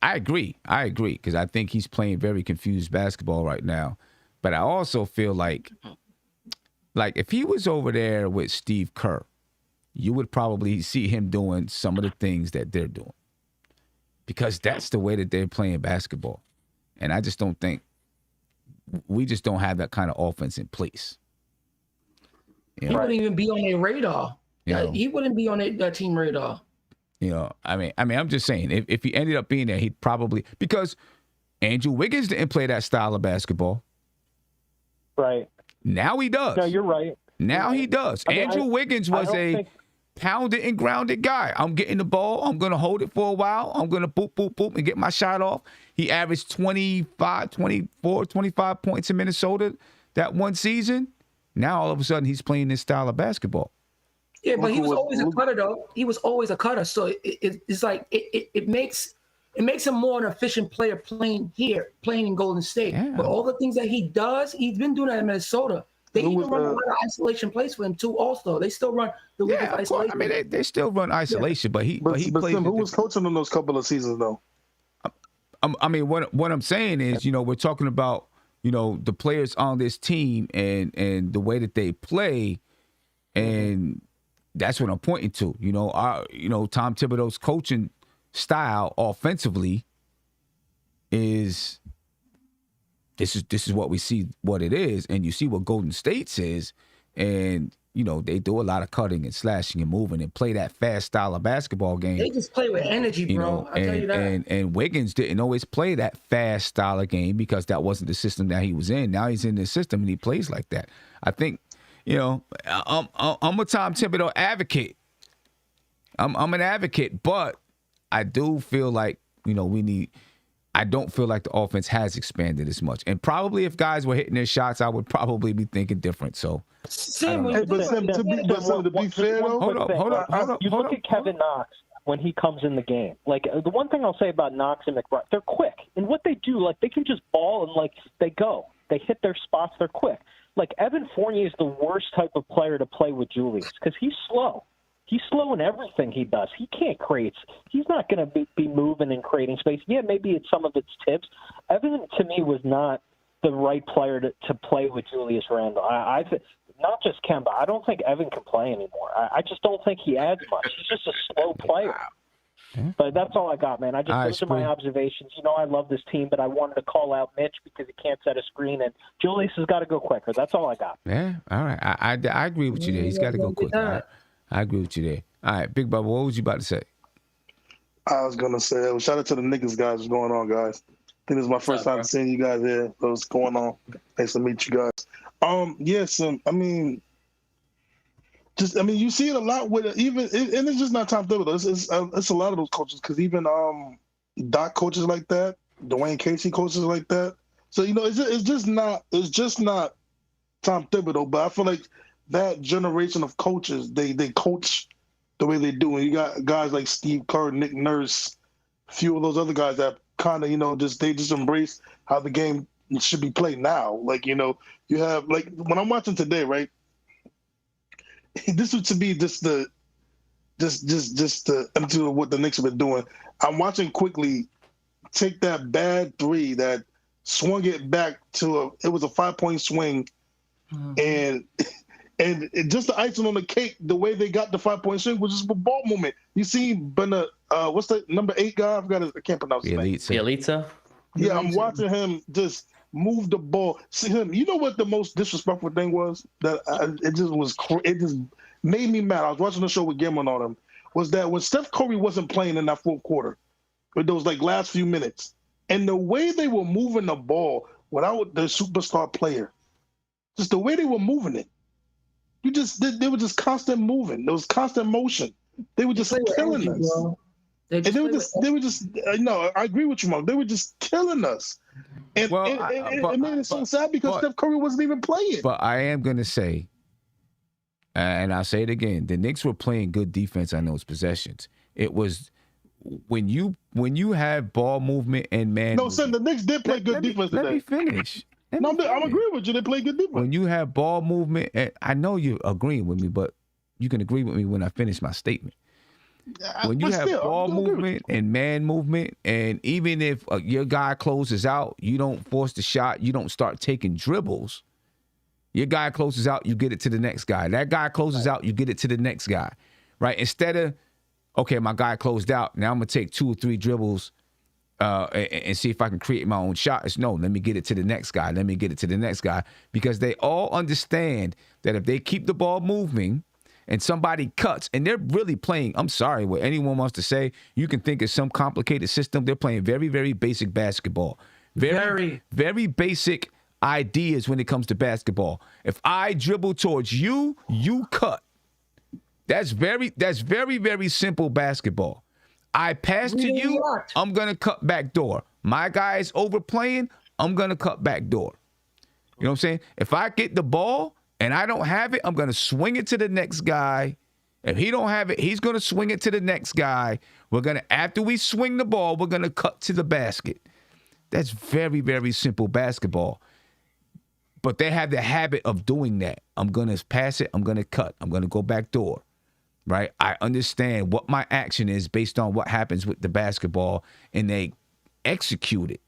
I agree because I think he's playing very confused basketball right now. But I also feel like if he was over there with Steve Kerr, you would probably see him doing some of the things that they're doing because that's the way that they're playing basketball. And I just don't think we just don't have that kind of offense in place. He wouldn't even be on their radar. He wouldn't be on that team radar. I mean, I'm just saying if he ended up being there, he'd probably because Andrew Wiggins didn't play that style of basketball. Right. Now he does. No, you're right. Now he does. Andrew Wiggins was a pounded and grounded guy. I'm getting the ball. I'm going to hold it for a while. I'm going to boop, boop, boop, and get my shot off. He averaged 25 points in Minnesota that one season. Now, all of a sudden, he's playing this style of basketball. Yeah, but he was always a cutter, though. He was always a cutter. So it's like it makes him more an efficient player playing in Golden State. Yeah. But all the things that he does, he's been doing that in Minnesota. They even run a lot of isolation plays for him too. Also, they still run the isolation. I mean, they still run isolation, but he plays. Who was coaching in those couple of seasons though? I mean, what I'm saying is, we're talking about the players on this team and the way that they play, and that's what I'm pointing to. Tom Thibodeau's coaching style offensively is this is what we see what it is, and you see what Golden State is, and they do a lot of cutting and slashing and moving and play that fast style of basketball game. They just play with energy, bro. I'll tell you that. And Wiggins didn't always play that fast style of game because that wasn't the system that he was in. Now he's in the system and he plays like that. I think I'm a Tom Thibodeau advocate. I'm an advocate, but I do feel like, I don't feel like the offense has expanded as much. And probably if guys were hitting their shots, I would probably be thinking different. So, Sam, to be fair, though. Hold up. You look at Kevin Knox when he comes in the game. Like, the one thing I'll say about Knox and McBride, they're quick. And what they do, like, they can just ball and, they go. They hit their spots. They're quick. Like, Evan Fournier is the worst type of player to play with Julius because he's slow. He's slow in everything he does. He can't create. He's not going to be moving and creating space. Yeah, maybe it's some of its tips. Evan, to me, was not the right player to play with Julius Randle. Not just Kemba. I don't think Evan can play anymore. I just don't think he adds much. He's just a slow player. Yeah. But that's all I got, man. Those are my observations. I love this team, but I wanted to call out Mitch because he can't set a screen, and Julius has got to go quicker. That's all I got. Yeah, all right. I agree with you there. He's got to go quicker. I agree with you there. All right, Big Bubba, what was you about to say? I was going to say, shout out to the Knicks guys. What's going on, guys? I think this is my first time seeing you guys here. What's going on? Nice to meet you guys. Yes, you see it a lot with it, even, and it's just not Tom Thibodeau. It's a lot of those coaches because even Doc coaches like that. Dwayne Casey coaches like that. So it's just not Tom Thibodeau. But I feel like that generation of coaches, they coach the way they do. And you got guys like Steve Kerr, Nick Nurse, a few of those other guys that kind of they just embrace how the game should be played now. Like you have like when I'm watching today, right? This would to be just the attitude of what the Knicks have been doing. I'm watching quickly take that bad three that swung it back to it was a 5-point swing, and just the icing on the cake, the way they got the 5-point swing was just a ball movement. You see, what's the number 8 guy? I can't pronounce his name. Bielitsa. Yeah, I'm watching him just move the ball. See him. You know what the most disrespectful thing was? It just made me mad. I was watching the show with Gimlin on him. Was that when Steph Curry wasn't playing in that fourth quarter, with those like last few minutes, and the way they were moving the ball without the superstar player, just the way they were moving it, they were just constant moving. There was constant motion. They were just killing us. They were just. No, I agree with you, Mark. They were just killing us. And it made it so sad because Steph Curry wasn't even playing. But I am going to say, and I'll say it again, the Knicks were playing good defense on those possessions. It was when you have ball movement and man. No, son, the Knicks did play good defense today. Let me finish. I'm agreeing with you. They play good defense. When you have ball movement, and I know you're agreeing with me, but you can agree with me when I finish my statement. When you have ball movement and man movement, and even if your guy closes out, you don't force the shot, you don't start taking dribbles. Your guy closes out, you get it to the next guy. That guy closes out, you get it to the next guy, right? Instead of, okay, my guy closed out, now I'm going to take 2 or 3 dribbles and see if I can create my own shot. It's no, let me get it to the next guy. Let me get it to the next guy. Because they all understand that if they keep the ball moving, and somebody cuts, and they're really playing, I'm sorry, what anyone wants to say, you can think of some complicated system. They're playing very, very basic basketball. Very, very basic ideas when it comes to basketball. If I dribble towards you, you cut. That's very, very simple basketball. I pass to you, I'm going to cut back door. My guy is overplaying, I'm going to cut back door. You know what I'm saying? If I get the ball, and I don't have it, I'm going to swing it to the next guy. If he don't have it, he's going to swing it to the next guy. After we swing the ball, we're going to cut to the basket. That's very, very simple basketball. But they have the habit of doing that. I'm going to pass it. I'm going to cut. I'm going to go back door, right? I understand what my action is based on what happens with the basketball, and they execute it.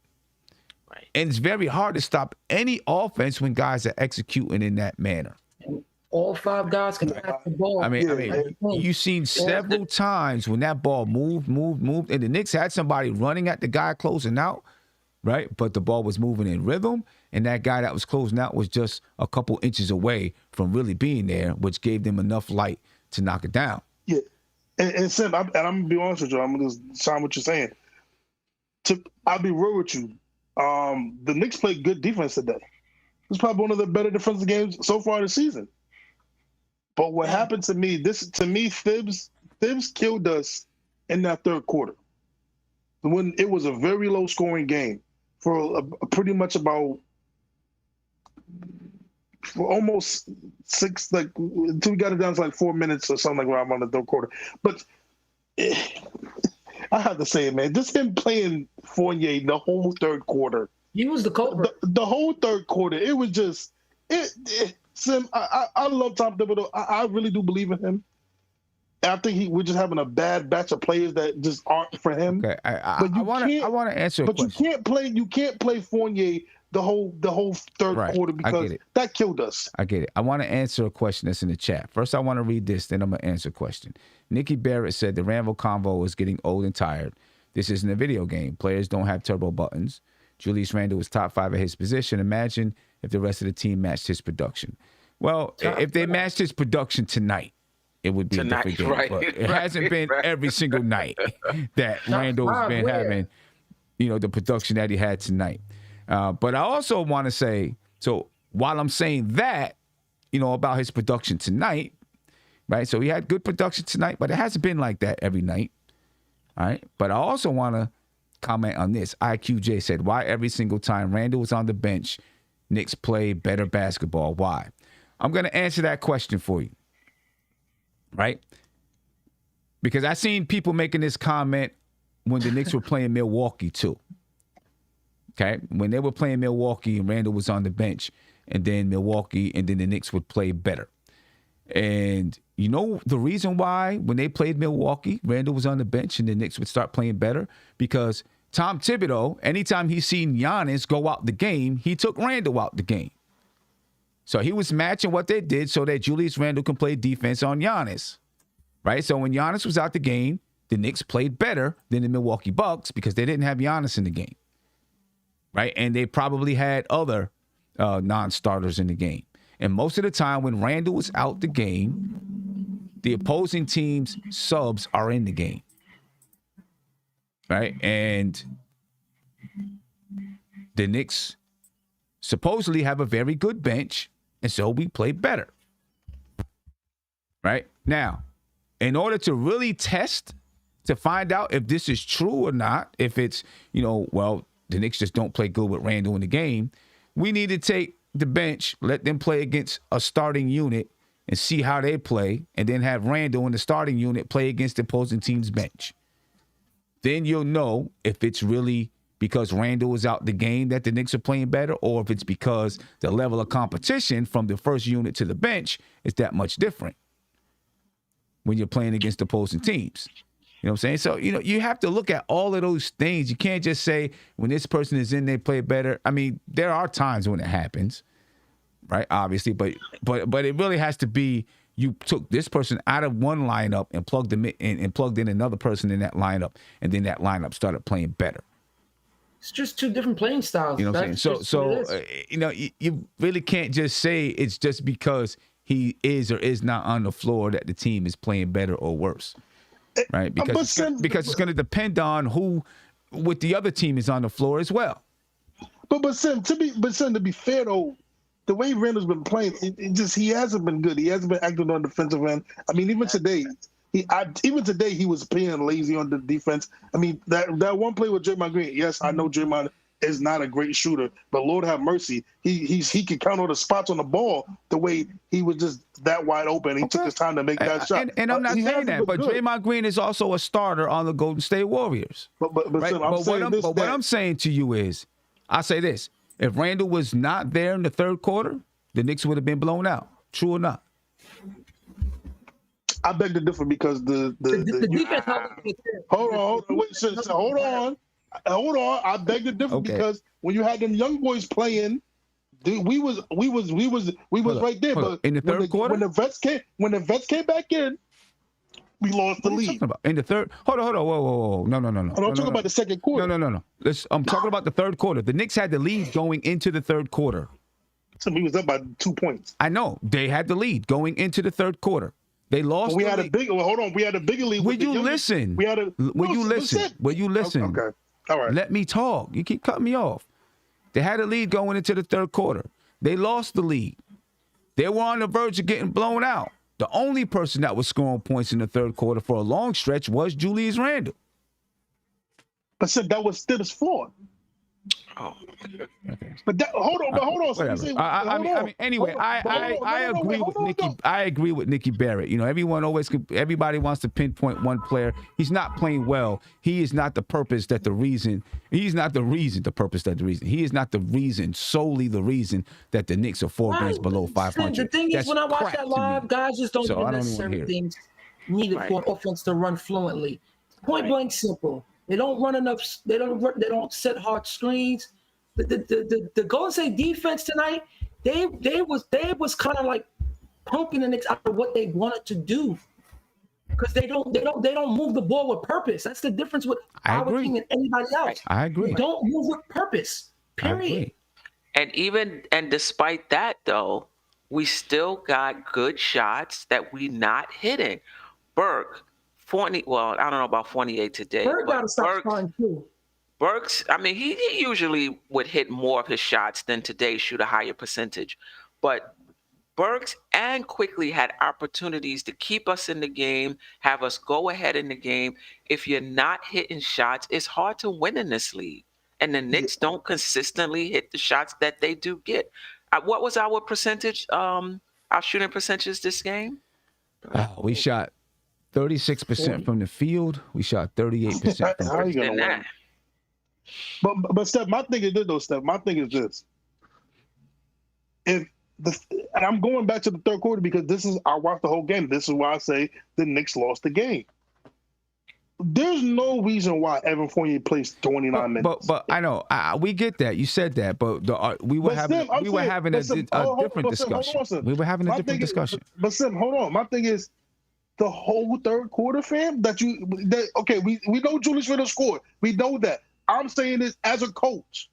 And it's very hard to stop any offense when guys are executing in that manner. All 5 guys can pass the ball. I mean, you've seen several times when that ball moved, and the Knicks had somebody running at the guy closing out, right? But the ball was moving in rhythm, and that guy that was closing out was just a couple inches away from really being there, which gave them enough light to knock it down. Yeah, and Sim, I'm gonna be honest with you. I'm gonna sign what you're saying. I'll be real with you. The Knicks played good defense today. It's probably one of the better defensive games so far this season. But what happened to me, Thibs killed us in that third quarter. When it was a very low scoring game for pretty much for almost 6, until we got it down to 4 minutes or something like around the third quarter. But I have to say it, man. Just him playing Fournier the whole third quarter. He was the culprit. The whole third quarter. It was just Sim. I love Tom Thibodeau. I really do believe in him. And I think we're just having a bad batch of players that just aren't for him. Okay, I want to answer. But you can't play Fournier the whole third quarter because that killed us. I get it. I want to answer a question that's in the chat. First, I want to read this, then I'm going to answer a question. Nikki Barrett said the Randle convo is getting old and tired. This isn't a video game. Players don't have turbo buttons. Julius Randle was top 5 at his position. Imagine if the rest of the team matched his production. Well, if they matched his production tonight, it would be a different game. Right, but it hasn't been every single night that Randle's been having, the production that he had tonight. But I also want to say, so while I'm saying that, about his production tonight, right? So he had good production tonight, but it hasn't been like that every night, all right? But I also want to comment on this. IQJ said, why every single time Randle was on the bench, Knicks play better basketball? Why? I'm going to answer that question for you, right? Because I seen people making this comment when the Knicks were playing Milwaukee too. Okay? When they were playing Milwaukee and Randle was on the bench, and then Milwaukee, and then the Knicks would play better. And you know the reason why when they played Milwaukee, Randle was on the bench and the Knicks would start playing better? Because Tom Thibodeau, anytime he seen Giannis go out the game, he took Randle out the game. So he was matching what they did so that Julius Randle can play defense on Giannis, right? So when Giannis was out the game, the Knicks played better than the Milwaukee Bucks because they didn't have Giannis in the game, right? And they probably had other non-starters in the game. And most of the time when Randle was out the game, the opposing team's subs are in the game, right? And the Knicks supposedly have a very good bench, and so we play better, right? Now, in order to really test to find out if this is true or not, if it's, the Knicks just don't play good with Randle in the game, we need to take the bench, let them play against a starting unit and see how they play, and then have Randle in the starting unit play against the opposing team's bench. Then you'll know if it's really because Randle is out the game that the Knicks are playing better, or if it's because the level of competition from the first unit to the bench is that much different when you're playing against opposing teams. You know what I'm saying? So, you have to look at all of those things. You can't just say when this person is in, they play better. I mean, there are times when it happens, right? Obviously, but it really has to be you took this person out of one lineup and plugged them in and plugged in another person in that lineup, and then that lineup started playing better. It's just two different playing styles. You know what I'm saying? You really can't just say it's just because he is or is not on the floor that the team is playing better or worse. Right, because it's going to depend on who with the other team is on the floor as well. But Sim, to be fair though, the way Randle's been playing, he hasn't been good. He hasn't been acting on the defensive end. I mean, even today he was playing lazy on the defense. I mean, that one play with Draymond Green. Yes, I know Draymond is not a great shooter, but Lord have mercy, he could count all the spots on the ball the way he was just that wide open. He took his time to make that shot. And I'm not saying that, but Draymond Green is also a starter on the Golden State Warriors. But right? What I'm saying to you is, I say this: if Randle was not there in the third quarter, the Knicks would have been blown out. True or not? I beg to differ because the defense. Hold on. I beg to differ because when you had them young boys playing, we was right there. But in the third quarter, when the vets came back in, we lost the lead. In the third, hold on, whoa, no. I'm talking about the second quarter. No. I'm talking about the third quarter. The Knicks had the lead going into the third quarter. So he was up by 2 points. I know they had the lead going into the third quarter. They lost. We had a bigger lead. Will you listen? Will you listen? Okay. All right. Let me talk. You keep cutting me off. They had a lead going into the third quarter. They lost the lead. They were on the verge of getting blown out. The only person that was scoring points in the third quarter for a long stretch was Julius Randle. But that was still his fault. Oh, okay. But hold on. Whatever. Anyway, I agree with Nikki. I agree with Nikki Barrett. Everybody wants to pinpoint one player. He's not playing well. He is not the purpose that the reason. He's not the reason. The purpose that the reason. He is not the reason. Solely the reason that the Knicks are 4 games below 500. The thing is, when I watch that live, guys just don't do necessary things needed for an offense to run fluently. Point blank, simple. They don't run enough. They don't set hard screens. The Golden State defense tonight, they was kind of like pumping the Knicks out of what they wanted to do, because they don't move the ball with purpose. That's the difference with our team and anybody else. I agree. They don't move with purpose. Period. And despite that though, we still got good shots that we not hitting. Burke. 40. Well, I don't know about 48 today. Burke got to stop scoring too. Burks, I mean, he usually would hit more of his shots than today, shoot a higher percentage. But Burks and Quickly had opportunities to keep us in the game, have us go ahead in the game. If you're not hitting shots, it's hard to win in this league. And the Knicks don't consistently hit the shots that they do get. What was our percentage, our shooting percentage this game? We shot 36% from the field. We shot 38% from How are you gonna win? But Steph, my thing is this though, Steph. My thing is this. And I'm going back to the third quarter because I watched the whole game. This is why I say the Knicks lost the game. There's no reason why Evan Fournier plays 29 minutes. But I know we get that. You said that, but we were having a different discussion. We were having a different discussion. But Sim, hold on. My thing is the whole third quarter, fam. Okay, we know Julius Randle scored. We know that. I'm saying this as a coach.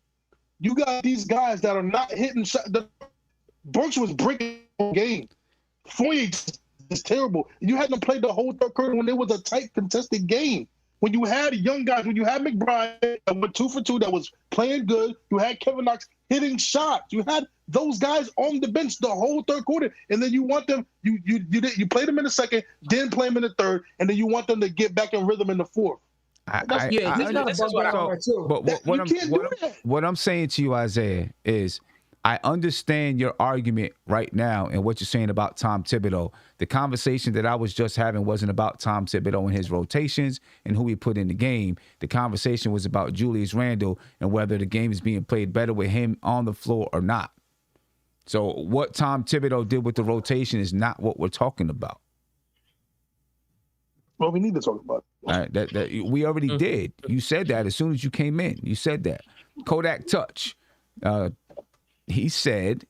You got these guys that are not hitting shots. Brooks was breaking the game. Fournier is terrible. You had them play the whole third quarter when it was a tight, contested game. When you had young guys, when you had McBride that went 2 for 2, that was playing good. You had Kevin Knox hitting shots. You had those guys on the bench the whole third quarter, and then you want them. You played them in the second, then play them in the third, and then you want them to get back in rhythm in the fourth. What I'm saying to you, Isaiah, is I understand your argument right now and what you're saying about Tom Thibodeau. The conversation that I was just having wasn't about Tom Thibodeau and his rotations and who he put in the game. The conversation was about Julius Randle and whether the game is being played better with him on the floor or not. So what Tom Thibodeau did with the rotation is not what we're talking about. Well, we need to talk about it. All right, that we already did. You said that as soon as you came in. You said that. Kodak Touch. He said,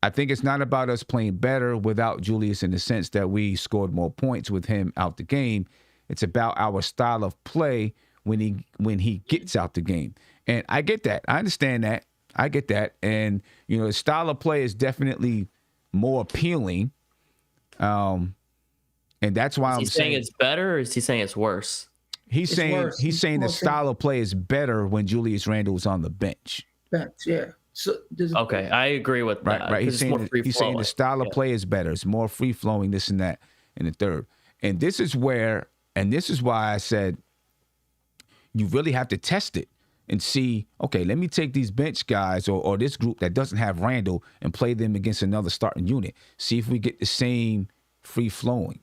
I think it's not about us playing better without Julius in the sense that we scored more points with him out the game. It's about our style of play when he gets out the game. And I get that. I understand that. I get that. And, the style of play is definitely more appealing. And that's why I'm saying it's better, or is he saying it's worse? He's saying the style of play is better when Julius Randle is on the bench. Yeah. So okay, I agree with that. Right. He's saying the style of play is better. It's more free flowing, this and that, in the third. And this is why I said you really have to test it and see, okay, let me take these bench guys or this group that doesn't have Randle and play them against another starting unit. See if we get the same free flowing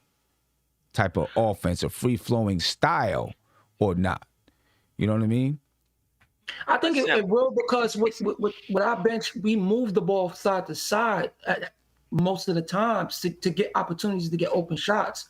type of offense or free flowing style or not. You know what I mean? I think it will, because with our bench, we move the ball side to side most of the times to get opportunities to get open shots.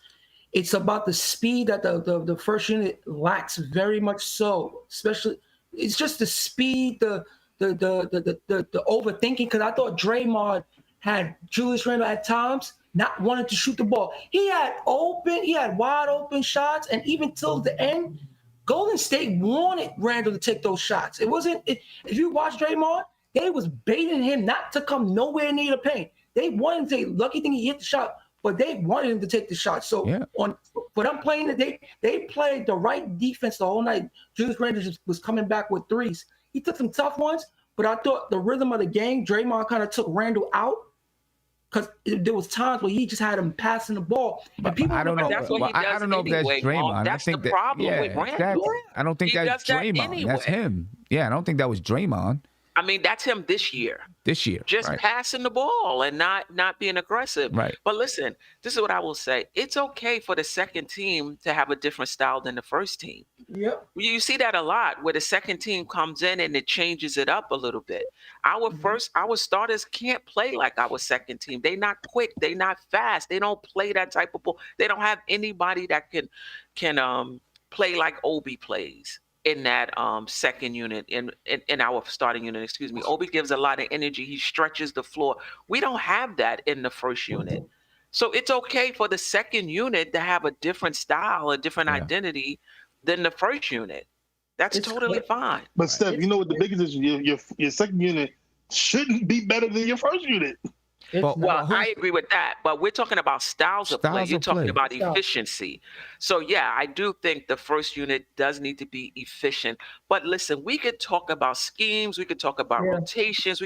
It's about the speed that the first unit lacks very much so. Especially, it's just the speed, the overthinking. Because I thought Draymond had Julius Randle at times not wanting to shoot the ball. He had wide open shots, and even till the end, Golden State wanted Randle to take those shots. It wasn't. If you watch Draymond, they was baiting him not to come nowhere near the paint. They wanted him to take. Lucky thing he hit the shot, but they wanted him to take the shot. So for them playing, they played the right defense the whole night. Julius Randle was coming back with threes. He took some tough ones, but I thought the rhythm of the game, Draymond kind of took Randle out. Because there was times where he just had him passing the ball. And people, I don't know. That's what he does I don't know anyway, if that's Draymond. That's the problem with Randle. Exactly. I don't think that's Draymond. Anyway. That's him. Yeah, I don't think that was Draymond. I mean, that's him this year. Just right. passing the ball and not being aggressive. Right. But listen, this is what I will say. It's okay for the second team to have a different style than the first team. Yep. You see that a lot where the second team comes in and it changes it up a little bit. Our starters can't play like our second team. They're not quick. They're not fast. They don't play that type of ball. They don't have anybody that can play like Obi plays in that second unit, in our starting unit, excuse me. Obi gives a lot of energy. He stretches the floor. We don't have that in the first unit. So it's okay for the second unit to have a different style, a different identity than the first unit. That's totally fine. But Steph, you know what the biggest is? Your second unit shouldn't be better than your first unit. I agree with that, but we're talking about styles of play. You're talking about efficiency. So, yeah, I do think the first unit does need to be efficient. But listen, we could talk about schemes. We could talk about rotations.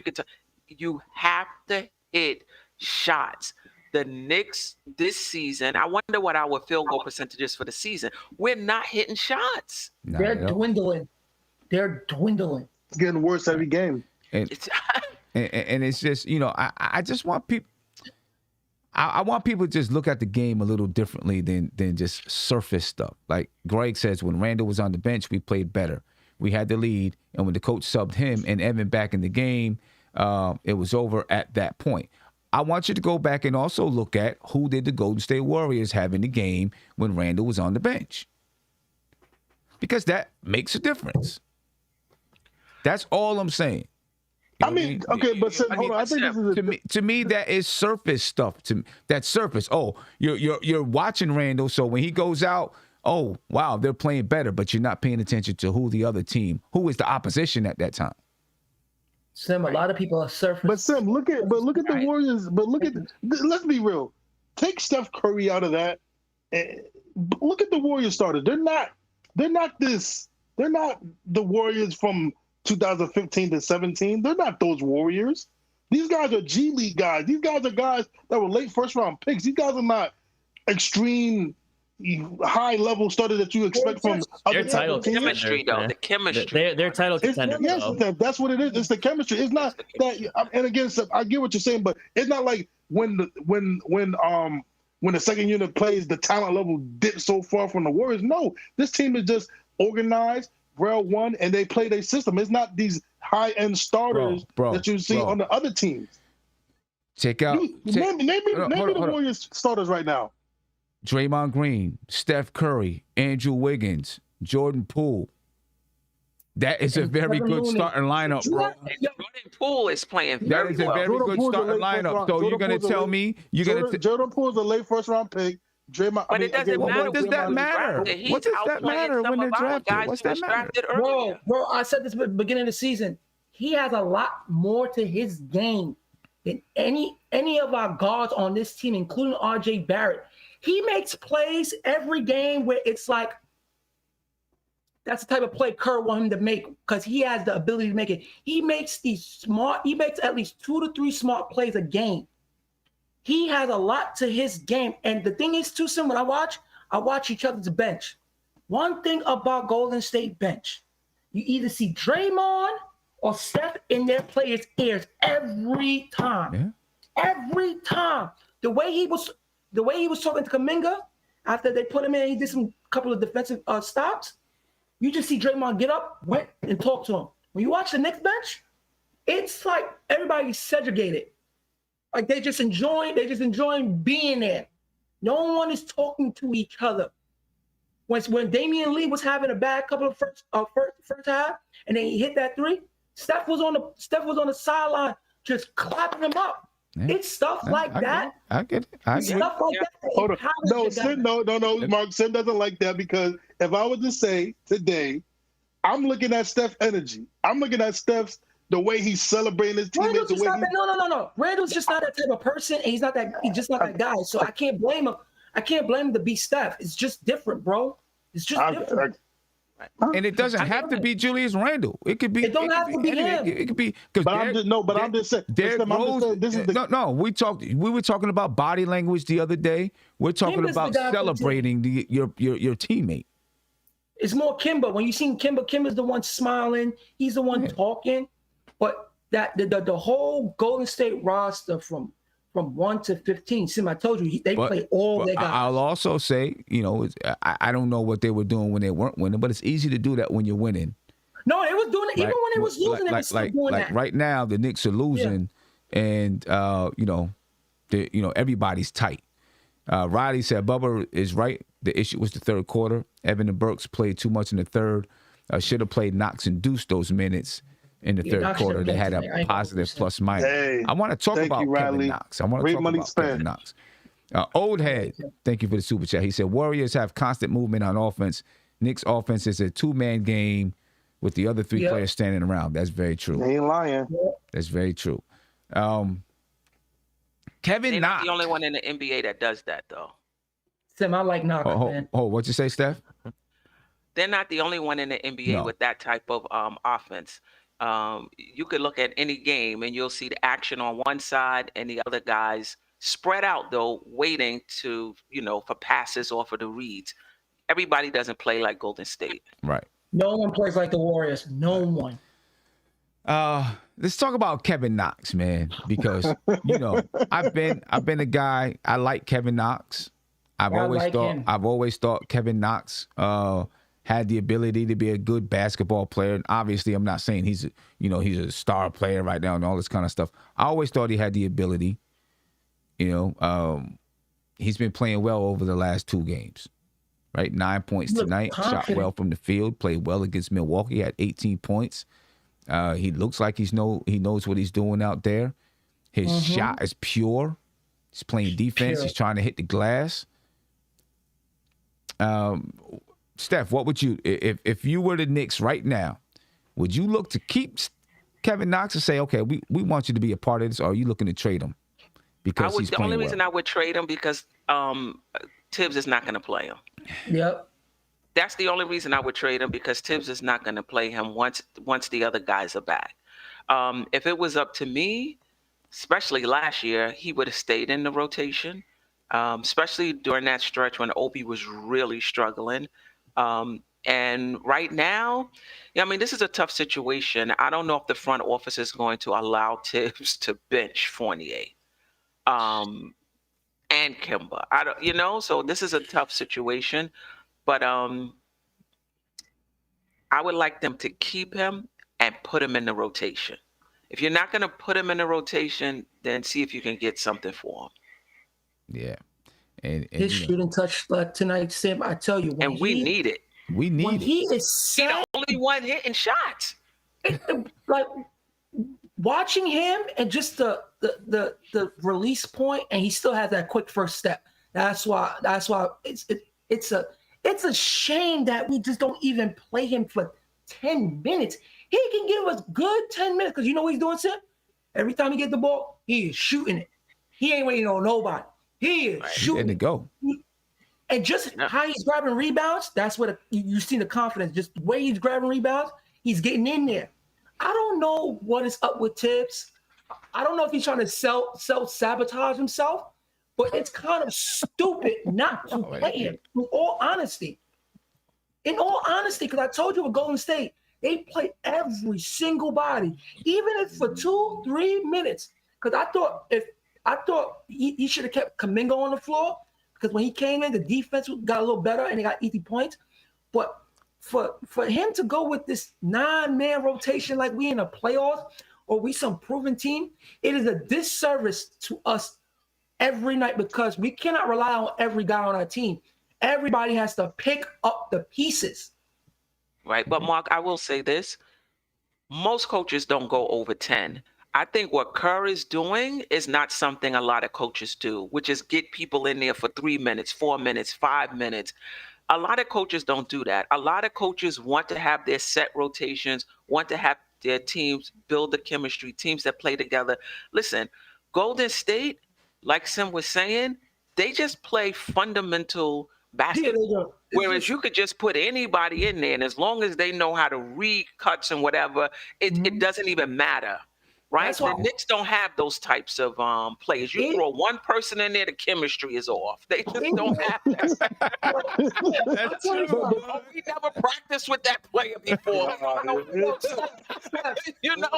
You have to hit shots. The Knicks this season, I wonder what our field goal percentage is for the season. We're not hitting shots. They're dwindling. They're dwindling. It's getting worse every game. And it's just, I just want people. I want people to just look at the game a little differently than just surface stuff. Like Greg says, when Randle was on the bench, we played better. We had the lead, and when the coach subbed him and Evan back in the game, it was over at that point. I want you to go back and also look at who did the Golden State Warriors have in the game when Randle was on the bench, because that makes a difference. That's all I'm saying. I mean, okay, but hold on. I think this is to me that is surface stuff. That's surface. Oh, you're watching Randle, so when he goes out, oh wow, they're playing better, but you're not paying attention to who the other team, who is the opposition at that time. Sim, a lot of people are surface. But Sim, look at the Warriors. But let's be real. Take Steph Curry out of that. And look at the Warriors starters. They're not the Warriors from 2015 to 17. They're not those Warriors. These guys are G League guys. These guys are guys that were late first round picks. These guys are not extreme high level starters that you expect from other title teams. Chemistry, though. The chemistry. They're title contenders. Yes, that's what it is. It's the chemistry. It's not that. And again, I get what you're saying, but it's not like when the second unit plays, the talent level dips so far from the Warriors. No, this team is just organized, well won, and they play their system. It's not these high end starters that you see on the other teams. Name the Warriors starters right now. Draymond Green, Steph Curry, Andrew Wiggins, Jordan Poole. That is a very good starting lineup, bro. Jordan Poole is playing That is a very good starting lineup. So you're going to tell me Jordan Poole's a late first round pick. Draymond, but it doesn't matter. What does that matter? What does that matter when they're drafted? What's that matter? Bro, I said this at the beginning of the season. He has a lot more to his game than any of our guards on this team, including R.J. Barrett. He makes plays every game where it's like, that's the type of play Kerr want him to make because he has the ability to make it. He makes at least 2 to 3 smart plays a game. He has a lot to his game. And the thing is, too, Sim, when I watch each other's bench. One thing about Golden State bench, you either see Draymond or Steph in their players' ears every time. Yeah. Every time. The way he was talking to Kuminga after they put him in, he did some couple of defensive stops. You just see Draymond get up, went and talk to him. When you watch the Knicks bench, it's like everybody's segregated. Like they just enjoying being there. No one is talking to each other. When Damian Lee was having a bad couple of first half, and then he hit that 3, Steph was on the sideline just clapping him up. Yeah. It's stuff like that. I get it. Stuff like that. Hold on. No, Sim, no. Mark, Sim doesn't like that because if I was to say today, I'm looking at Steph's energy. I'm looking at Steph's the way he's celebrating his teammates. No. Randall's just not that type of person, and he's just not that guy. So I can't blame him. I can't blame him to be Steph. It's just different, bro. It's just different. And it doesn't have to be Julius Randle. It could be. It don't have to be him. It could be. I'm just saying. Derrick Rose. We were talking about body language the other day. We're talking about celebrating your teammate. It's more Kimba. When you see Kimba's the one smiling. He's the one talking. But the whole Golden State roster from 1 to 15. Sim, I told you they play all their guys. I'll also say, I don't know what they were doing when they weren't winning, but it's easy to do that when you're winning. No, they was doing it even when they was losing. They was still doing that. Right now, the Knicks are losing, and everybody's tight. Riley said Bubba is right. The issue was the third quarter. Evan and Burks played too much in the third. Should have played Knox and Deuce those minutes. In the third quarter, they had a positive plus minus. Hey, I want to talk about Kevin Knox. Kevin Knox. Old Head, thank you for the super chat. He said, Warriors have constant movement on offense. Knicks offense is a 2-man game with the other 3 players standing around. That's very true. They ain't lying. That's very true. Kevin Knox. Knox. The only one in the NBA that does that, though. Sim, I like Knox, man. What'd you say, Steph? They're not the only one in the NBA with that type of offense. You could look at any game and you'll see the action on one side and the other guys spread out, though, waiting to, for passes off of the reads. Everybody doesn't play like Golden State. Right. No one plays like the Warriors. No one. Let's talk about Kevin Knox, man, because I've been a guy. I like Kevin Knox. I've always thought Kevin Knox had the ability to be a good basketball player. And obviously, I'm not saying he's a star player right now and all this kind of stuff. I always thought he had the ability. He's been playing well over the last 2 games. Right, 9 points tonight. Shot well from the field. Played well against Milwaukee. Had 18 points. He looks like he knows what he's doing out there. His shot is pure. He's playing defense. He's trying to hit the glass. Steph, what would you, if you were the Knicks right now, would you look to keep Kevin Knox and say, okay, we want you to be a part of this, or are you looking to trade him because he's playing well? The only reason I would trade him because Tibbs is not going to play him. Yep. That's the only reason I would trade him, because Tibbs is not going to play him once the other guys are back. If it was up to me, especially last year, he would have stayed in the rotation, especially during that stretch when Obi was really struggling. And right now, this is a tough situation. I don't know if the front office is going to allow Tibbs to bench Fournier and Kemba. I don't, so this is a tough situation. But I would like them to keep him and put him in the rotation. If you're not going to put him in the rotation, then see if you can get something for him. Yeah. And his shooting touch tonight, Sim, I tell you. We need it. When he is set, the only one hitting shots. Like watching him and just the release point, and he still has that quick first step. That's why it's a shame that we just don't even play him for 10 minutes. He can give us good 10 minutes because you know what he's doing, Sim? Every time he get the ball, he is shooting it. He ain't waiting on nobody. He is shooting it. Go. And just how he's grabbing rebounds, that's what you see the confidence. Just the way he's grabbing rebounds, he's getting in there. I don't know what is up with Tibbs. I don't know if he's trying to self-sabotage himself. But it's kind of stupid not to play him, in all honesty. Because I told you with Golden State, they play every single body, even if for 2-3 minutes. Because I thought he should have kept Kuminga on the floor, because when he came in, the defense got a little better and they got easy points. But for him to go with this 9-man rotation like we in a playoff or we some proven team, it is a disservice to us every night, because we cannot rely on every guy on our team. Everybody has to pick up the pieces. Right. But Mark, I will say this. Most coaches don't go over 10. I think what Kerr is doing is not something a lot of coaches do, which is get people in there for 3 minutes, 4 minutes, 5 minutes. A lot of coaches don't do that. A lot of coaches want to have their set rotations, want to have their teams build the chemistry, teams that play together. Listen, Golden State, like Sim was saying, they just play fundamental basketball. Whereas you could just put anybody in there, and as long as they know how to read cuts and whatever, it doesn't even matter. Right? The Knicks don't have those types of players. You throw one person in there, the chemistry is off. They just don't have that. That's true. We never practiced with that player before.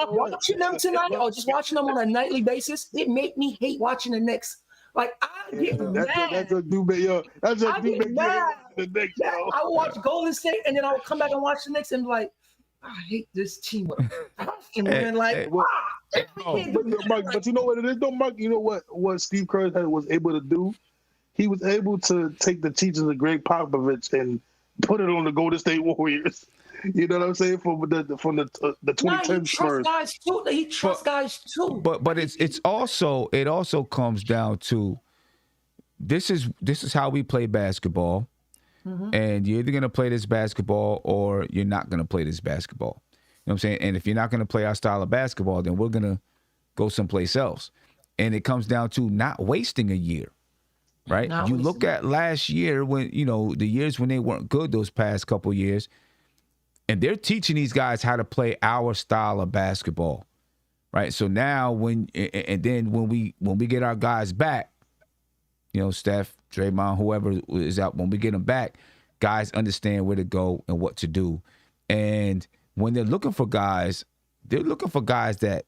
Watching them tonight, or just watching them on a nightly basis, it made me hate watching the Knicks. Like, I get mad. That's a do-bit, yo. That's a do-bit. The Knicks, yo. I would watch Golden State, and then I would come back and watch the Knicks and be like, I hate this team. But you know what it is, though, Mark? You know what Steve Kerr was able to do? He was able to take the teachings of Greg Popovich and put it on the Golden State Warriors. You know what I'm saying? From the 2010 Spurs. He trusts guys too. But it also comes down to this is how we play basketball. Mm-hmm. And you're either going to play this basketball or you're not going to play this basketball. You know what I'm saying? And if you're not going to play our style of basketball, then we're going to go someplace else. And it comes down to not wasting a year, right? You look at last year when, the years when they weren't good, those past couple years, And they're teaching these guys how to play our style of basketball, right? So now when we get our guys back, Steph, Draymond, whoever is out, when we get them back, guys understand where to go and what to do. And when they're looking for guys, that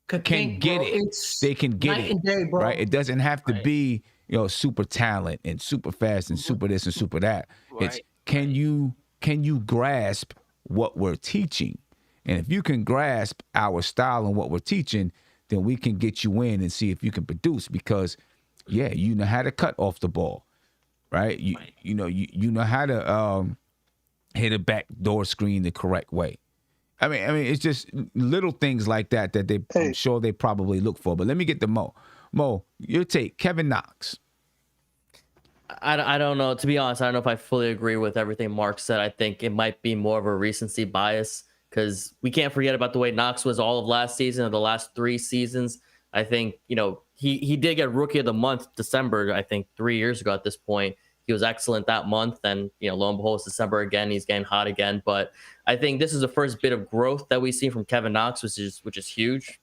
can get it. They can get it, day, right? It doesn't have to be, super talent and super fast and super this and super that. Right. It's can you grasp what we're teaching? And if you can grasp our style and what we're teaching, then we can get you in and see if you can produce. Because, you know how to cut off the ball, right? You know how to hit a backdoor screen the correct way. I mean, it's just little things like that I'm sure they probably look for. But let me get to Mo. Mo, your take, Kevin Knox. I don't know. To be honest, I don't know if I fully agree with everything Mark said. I think it might be more of a recency bias because we can't forget about the way Knox was all of last season or the last 3 seasons. I think, he did get Rookie of the Month December, I think 3 years ago at this point. He was excellent that month. And, lo and behold, it's December again. He's getting hot again. But I think this is the first bit of growth that we see from Kevin Knox, which is huge.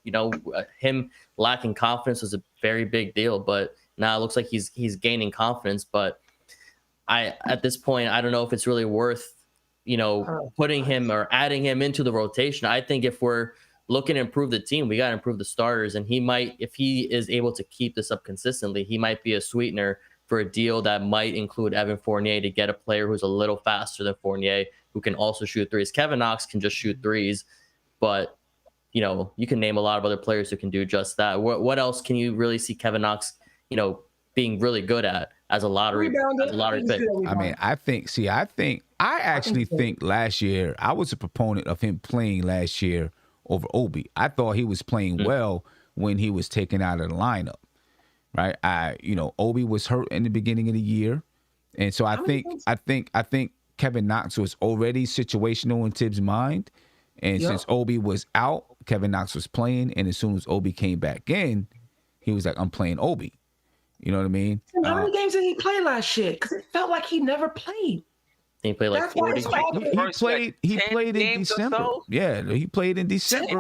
Him lacking confidence was a very big deal. But now it looks like he's gaining confidence. But at this point, I don't know if it's really worth, putting him or adding him into the rotation. I think if we're looking to improve the team, we got to improve the starters. And he might, if he is able to keep this up consistently, he might be a sweetener for a deal that might include Evan Fournier to get a player who's a little faster than Fournier, who can also shoot threes. Kevin Knox can just shoot threes, but, you can name a lot of other players who can do just that. What else can you really see Kevin Knox, being really good at as a lottery pick? I mean, I actually think last year, I was a proponent of him playing last year over Obi. I thought he was playing well when he was taken out of the lineup. Right, Obi was hurt in the beginning of the year, and so I think Kevin Knox was already situational in Tibbs' mind, and since Obi was out, Kevin Knox was playing, and as soon as Obi came back in, he was like, "I'm playing Obi." You know what I mean? How many games did he play last year? Because it felt like he never played. He played like 40. He played in December. So? Yeah, he played in December.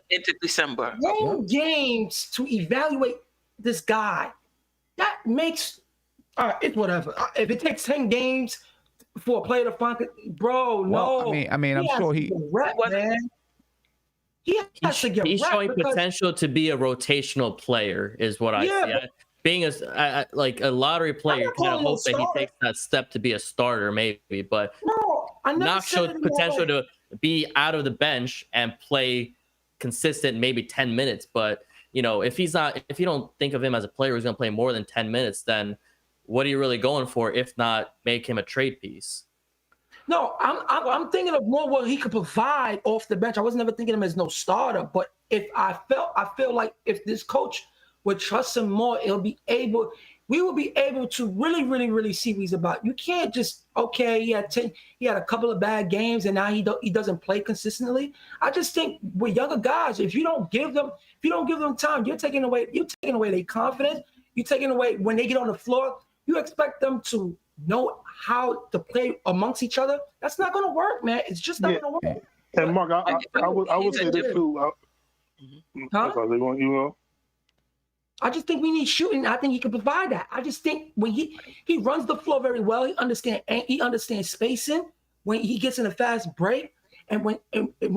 Into December. 10 games to evaluate this guy. That makes it's whatever. If it takes 10 games for a player to find, bro, no. I mean, I'm sure he has to get he's showing potential to be a rotational player, is what I see. Being like a lottery player, you kind of hope that he takes that step to be a starter, maybe. But Knox showed potential to be out of the bench and play consistent, maybe 10 minutes. But if you don't think of him as a player who's going to play more than 10 minutes, then what are you really going for? If not, make him a trade piece. No, I'm thinking of more what he could provide off the bench. I was never thinking of him as no starter. But I feel like if this coach would trust him more, we will be able to really, really, really see what he's about. You can't just, he had a couple of bad games and now he doesn't play consistently. I just think with younger guys, if you don't give them time, you're taking away their confidence. You're taking away when they get on the floor, you expect them to know how to play amongst each other. That's not going to work, man. It's just not going to work. And Mark, I would say this too. I just think we need shooting. I think he can provide that. I just think when he runs the floor very well, he understands spacing when he gets in a fast break, and when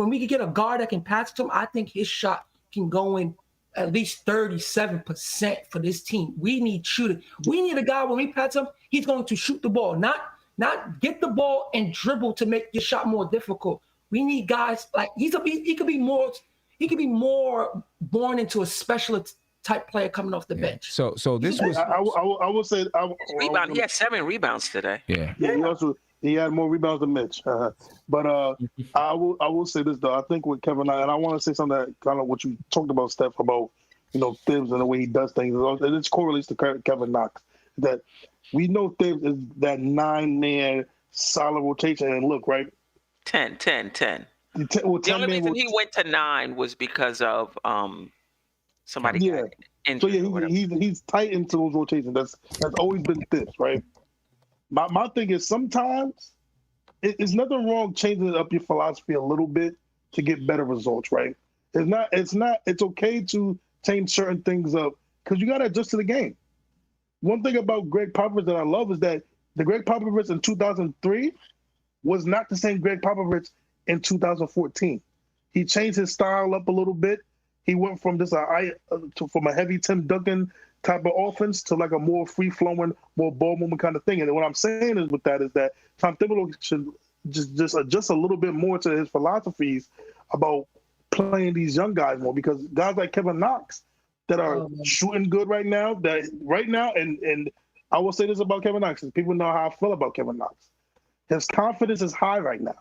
we can get a guard that can pass to him, I think his shot can go in at least 37% for this team. We need shooting. We need a guy when we pass him, he's going to shoot the ball, not get the ball and dribble to make your shot more difficult. We need guys like he could be more born into a specialist type player coming off the bench. So this was. I would say. Rebound. He had 7 rebounds today. Yeah. He had more rebounds than Mitch. But I will say this though. I think with Kevin, and I want to say something that kind of what you talked about, Steph, about Thibs and the way he does things. It correlates to Kevin Knox. That we know Thibs is that 9-man solid rotation. And look, right. 10. The only reason he went to 9 was because of somebody got injured. So he's tight into those rotations. That's always been Thibs, right? My thing is sometimes it's nothing wrong changing up your philosophy a little bit to get better results, right? It's okay to change certain things up because you got to adjust to the game. One thing about Greg Popovich that I love is that the Greg Popovich in 2003 was not the same Greg Popovich in 2014. He changed his style up a little bit. He went from from a heavy Tim Duncan type of offense to like a more free-flowing, more ball movement kind of thing. And what I'm saying is with that is that Tom Thibodeau should just adjust a little bit more to his philosophies about playing these young guys more, because guys like Kevin Knox that are shooting good right now, and I will say this about Kevin Knox, because people know how I feel about Kevin Knox. His confidence is high right now.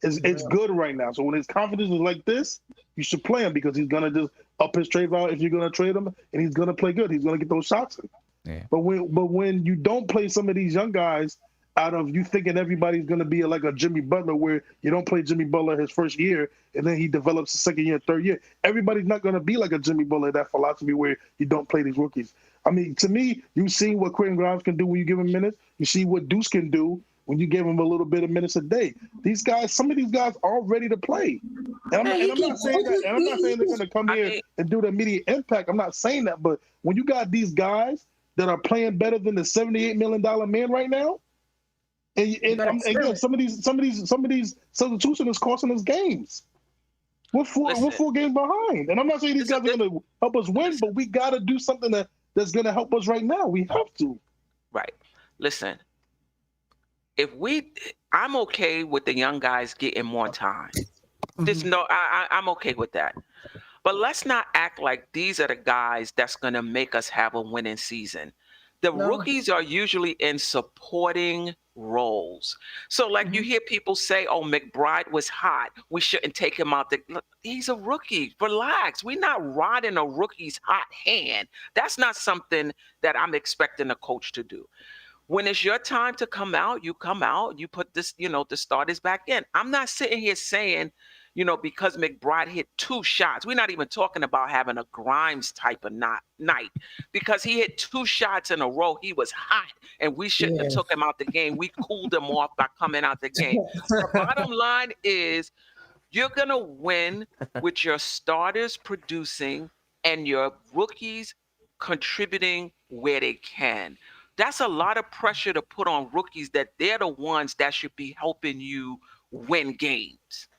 It's good right now. So when his confidence is like this, you should play him, because he's gonna just up his trade value if you're gonna trade him, and he's gonna play good. He's gonna get those shots in. Yeah. But when you don't play some of these young guys out of you thinking everybody's gonna be like a Jimmy Butler, where you don't play Jimmy Butler his first year and then he develops the second year, third year. Everybody's not gonna be like a Jimmy Butler, that philosophy where you don't play these rookies. I mean, to me, you've seen what Quentin Grimes can do when you give him minutes. You see what Deuce can do when you give him a little bit of minutes a day. These guys, some of these guys are ready to play. And I'm not saying they're going to come here and do the immediate impact. I'm not saying that. But when you got these guys that are playing better than the $78 million man right now, and again, some of these substitutions is costing us games. We're four games behind. And I'm not saying these guys are going to help us win, but we got to do something that's going to help us right now. We have to. Right. Listen. I'm okay with the young guys getting more time. I'm okay with that. But let's not act like these are the guys that's going to make us have a winning season. The rookies are usually in supporting roles. So like you hear people say, oh, McBride was hot, we shouldn't take him out. Look, he's a rookie. Relax. We're not riding a rookie's hot hand. That's not something that I'm expecting a coach to do. When it's your time to come out, you put this, the starters back in. I'm not sitting here saying, because McBride hit 2 shots. We're not even talking about having a Grimes type of night, because he hit 2 shots in a row. He was hot, and we shouldn't have took him out the game. We cooled him off by coming out the game. The bottom line is you're going to win with your starters producing and your rookies contributing where they can. That's a lot of pressure to put on rookies, that they're the ones that should be helping you win games.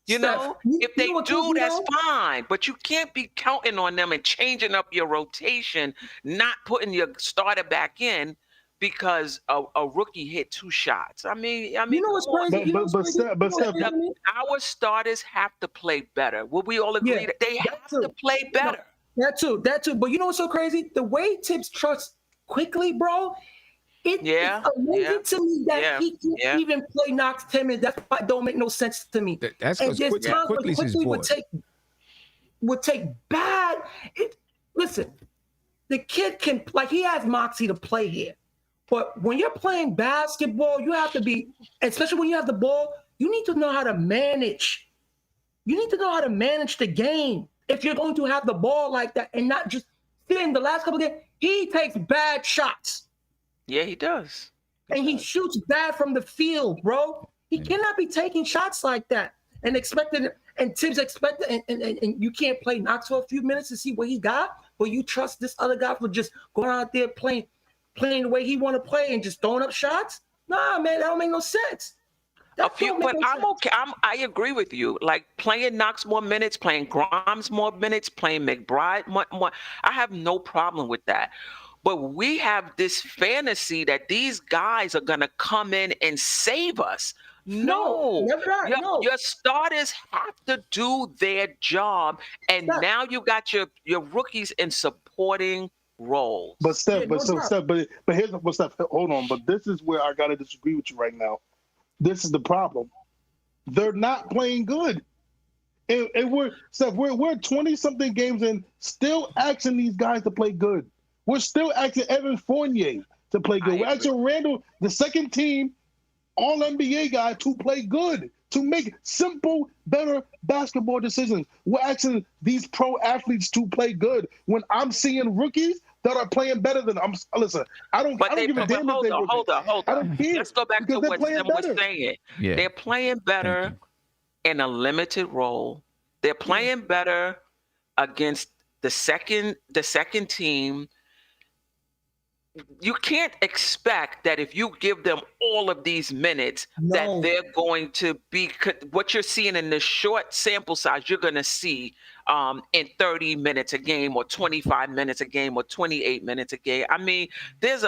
If they do, that's fine. But you can't be counting on them and changing up your rotation, not putting your starter back in because a rookie hit 2 shots. I mean, what's crazy? Our starters have to play better. Will we all agree that they have to play better? That too. But you know what's so crazy? The way Tibbs trusts quickly, bro. It's amazing to me that he can even play Knox 10 minutes. That don't make no sense to me. That's because quickly would take bad. Listen, the kid can, like, he has moxie to play here. But when you're playing basketball, you have to be, especially when you have the ball, you need to know how to manage. You need to know how to manage the game if you're going to have the ball like that, and not just in the last couple of games. He takes bad shots. Yeah, he does. He shoots bad from the field, bro. He cannot be taking shots like that and Tibbs expected, and you can't play Knox for a few minutes to see what he got, but you trust this other guy for just going out there playing the way he want to play and just throwing up shots? Nah, man, that don't make no sense. But I'm okay. I agree with you. Like, playing Knox more minutes, playing Grimes more minutes, playing McBride more. I have no problem with that. But we have this fantasy that these guys are going to come in and save us. No. Your starters have to do their job. And now you got your rookies in supporting roles. But Steph, but here's what Steph, hold on. But this is where I got to disagree with you right now. This is the problem. They're not playing good. And we're 20-something games in, still asking these guys to play good. We're still asking Evan Fournier to play good. We're asking Randle, the second team All-NBA guy, to play good, to make simple, better basketball decisions. We're asking these pro athletes to play good. When I'm seeing rookies that are playing better than them. Listen, I don't give a damn if they were. Hold on. I don't care. Let's go back to what Tim was saying. Yeah. They're playing better in a limited role. They're playing better against the second team. You can't expect that if you give them all of these minutes that they're going to be what you're seeing in this short sample size. You're going to see in 30 minutes a game, or 25 minutes a game, or 28 minutes a game. I mean, there's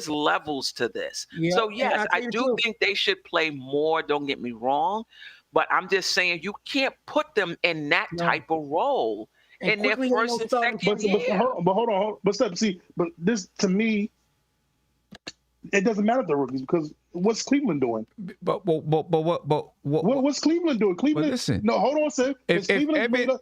levels to this. Yeah, so yes, I do think they should play more. Don't get me wrong, but I'm just saying you can't put them in that type of role. In their first and second year. But hold on. But this, to me, it doesn't matter if they're rookies, because what's Cleveland doing? But what's Cleveland doing? Cleveland. Listen, no, hold on, Sam. If Evan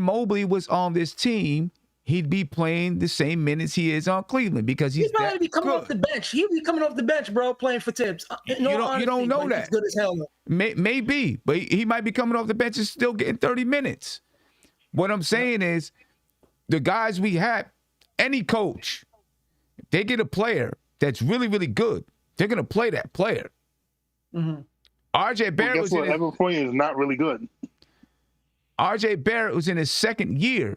Mobley was on this team, he'd be playing the same minutes he is on Cleveland, because he's probably be coming off the bench. He'd be coming off the bench, bro, playing for Tibbs. You don't know that. He's good as hell. Maybe, but he might be coming off the bench and still getting 30 minutes. What I'm saying is, the guys we have, any coach, if they get a player that's really, really good, they're going to play that player. Mm-hmm. RJ Barrett Evan Fournier is not really good. RJ Barrett was in his second year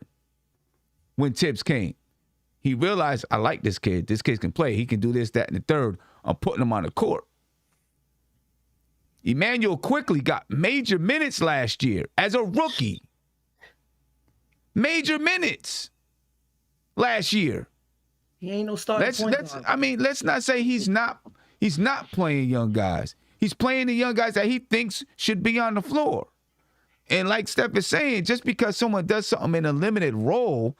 when Tibbs came. He realized, I like this kid. This kid can play. He can do this, that, and the third. I'm putting him on the court. Emmanuel quickly got major minutes last year as a rookie. Major minutes last year. He ain't no starting point guard. I mean, let's not say he's not playing young guys. He's playing the young guys that he thinks should be on the floor. And like Steph is saying, just because someone does something in a limited role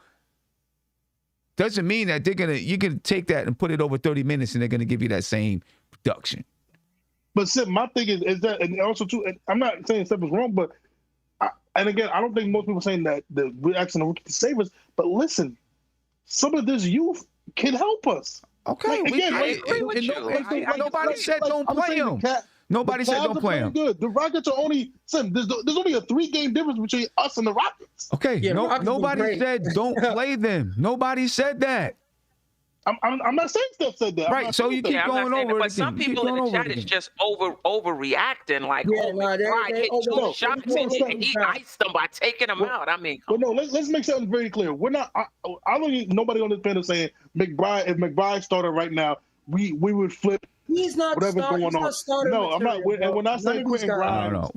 doesn't mean that you can take that and put it over 30 minutes and they're gonna give you that same production. But Sid, my thing is that, and also too, and I'm not saying Steph is wrong, but and again, I don't think most people are saying that we're asking the rookie to save us. But listen, some of this youth can help us. Okay, like, again, I agree with you. Nobody said don't play him. Nobody said don't play him. Good. The Rockets are only there's only a 3-game difference between us and the Rockets. Okay, nobody said don't play them. Nobody said that. I'm not saying Steph said that. Right, so you keep going over it. But some people in the chat is just overreacting. Like, McBride hit 2 shots and he iced them by taking them out. I mean, but no, let's make something very clear. We're not. I don't need nobody on this panel saying McBride. If McBride started right now, we would flip. He's not whatever's going on. No, I'm not. And when I say Quentin Grimes,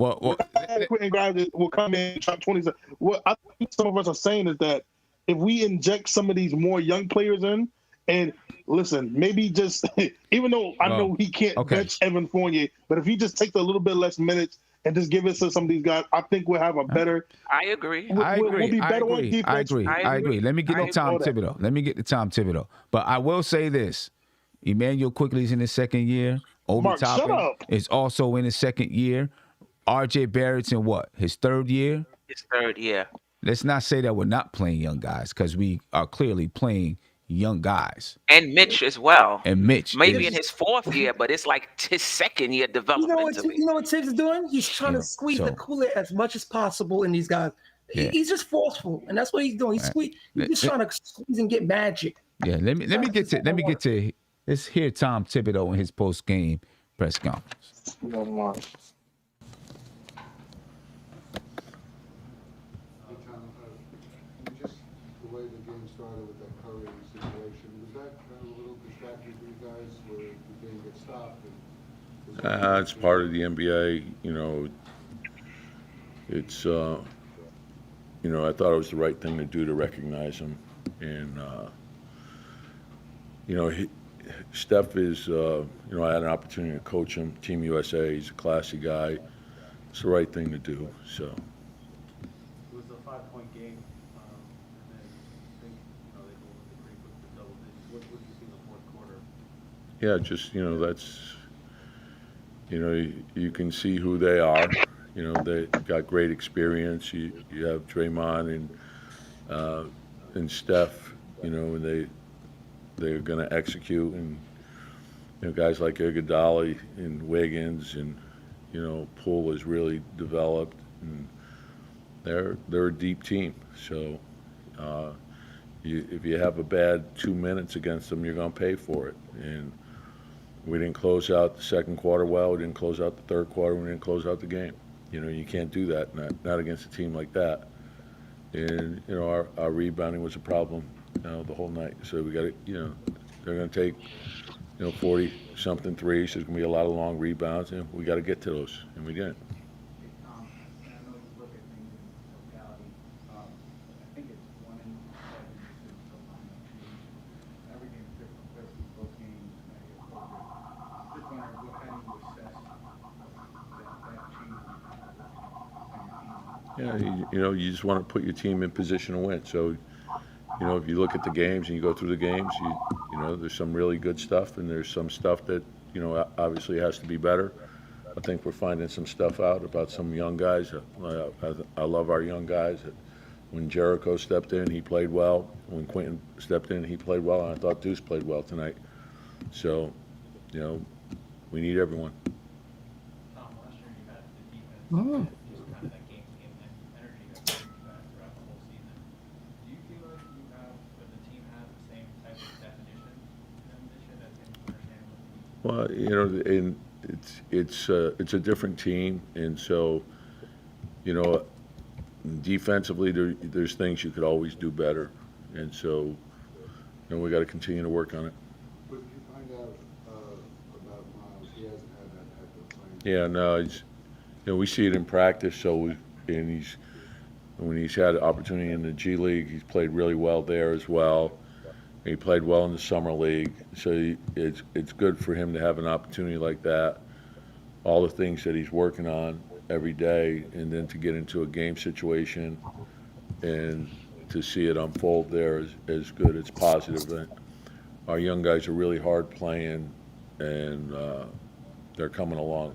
Quentin Grimes will come in and drop 20. What I think some of us are saying is that if we inject some of these more young players in. And listen, maybe just even though I know he can't bench Evan Fournier, but if he just takes a little bit less minutes and just give it to some of these guys, I think we'll have a better. I agree. We'll be better on defense. I agree. Let me get to Tom Thibodeau. But I will say this: Emmanuel quickly is in his second year. Obi Toppin is also in his second year. RJ Barrett's in what? His third year. His third year. Let's not say that we're not playing young guys, because we are clearly playing young guys. And Mitch as well. And Mitch. Maybe in his fourth year, but it's like his second year developmentally. You know what Tibbs is doing? He's trying to squeeze the Kool-Aid as much as possible in these guys. He's just forceful, and that's what he's doing. He's just trying to squeeze and get magic. Yeah, let me get to let's hear Tom Thibodeau in his post-game press conference. It's part of the NBA. You know, it's I thought it was the right thing to do to recognize him, and Steph is I had an opportunity to coach him, Team USA. He's a classy guy. It's the right thing to do. So. It was a 5-point game, and then I think they go pretty quick to double digits. What did you see in the fourth quarter? Yeah, just that's. You can see who they are. They got great experience. You have Draymond and Steph. And they're going to execute. And guys like Iguodala and Wiggins and Poole is really developed. And they're a deep team. So if you have a bad 2 minutes against them, you're going to pay for it. And we didn't close out the second quarter well. We didn't close out the third quarter. We didn't close out the game. You can't do that, not against a team like that. And, our rebounding was a problem, the whole night. So we got to, they're going to take, 40-something threes. There's going to be a lot of long rebounds, and we got to get to those, and we didn't. And I know you look at things in totality. I think it's 1 in 7 decisions of lineup change. Every game is different, especially both games. Just wondering, what kind of you assess that change on your team? You just want to put your team in position to win. So, if you look at the games and you go through the games, there's some really good stuff, and there's some stuff that, obviously has to be better. I think we're finding some stuff out about some young guys. I love our young guys. When Jericho stepped in, he played well. When Quentin stepped in, he played well. And I thought Deuce played well tonight. So, we need everyone. Tom, last year you had the defense. Just kind of that game-to-game energy that you had throughout the whole season. Do you feel like you have, or the team has the same type of definition this year that they understand what the Well, and it's a different team, and so, defensively there's things you could always do better, and so, we got to continue to work on it. What did you find out about Miles? He hasn't had that type of Yeah, playing. no, we see it in practice. So when he's had an opportunity in the G League, he's played really well there as well. He played well in the summer league, so it's good for him to have an opportunity like that. All the things that he's working on every day, and then to get into a game situation and to see it unfold there is good. It's positive. And our young guys are really hard playing, and they're coming along.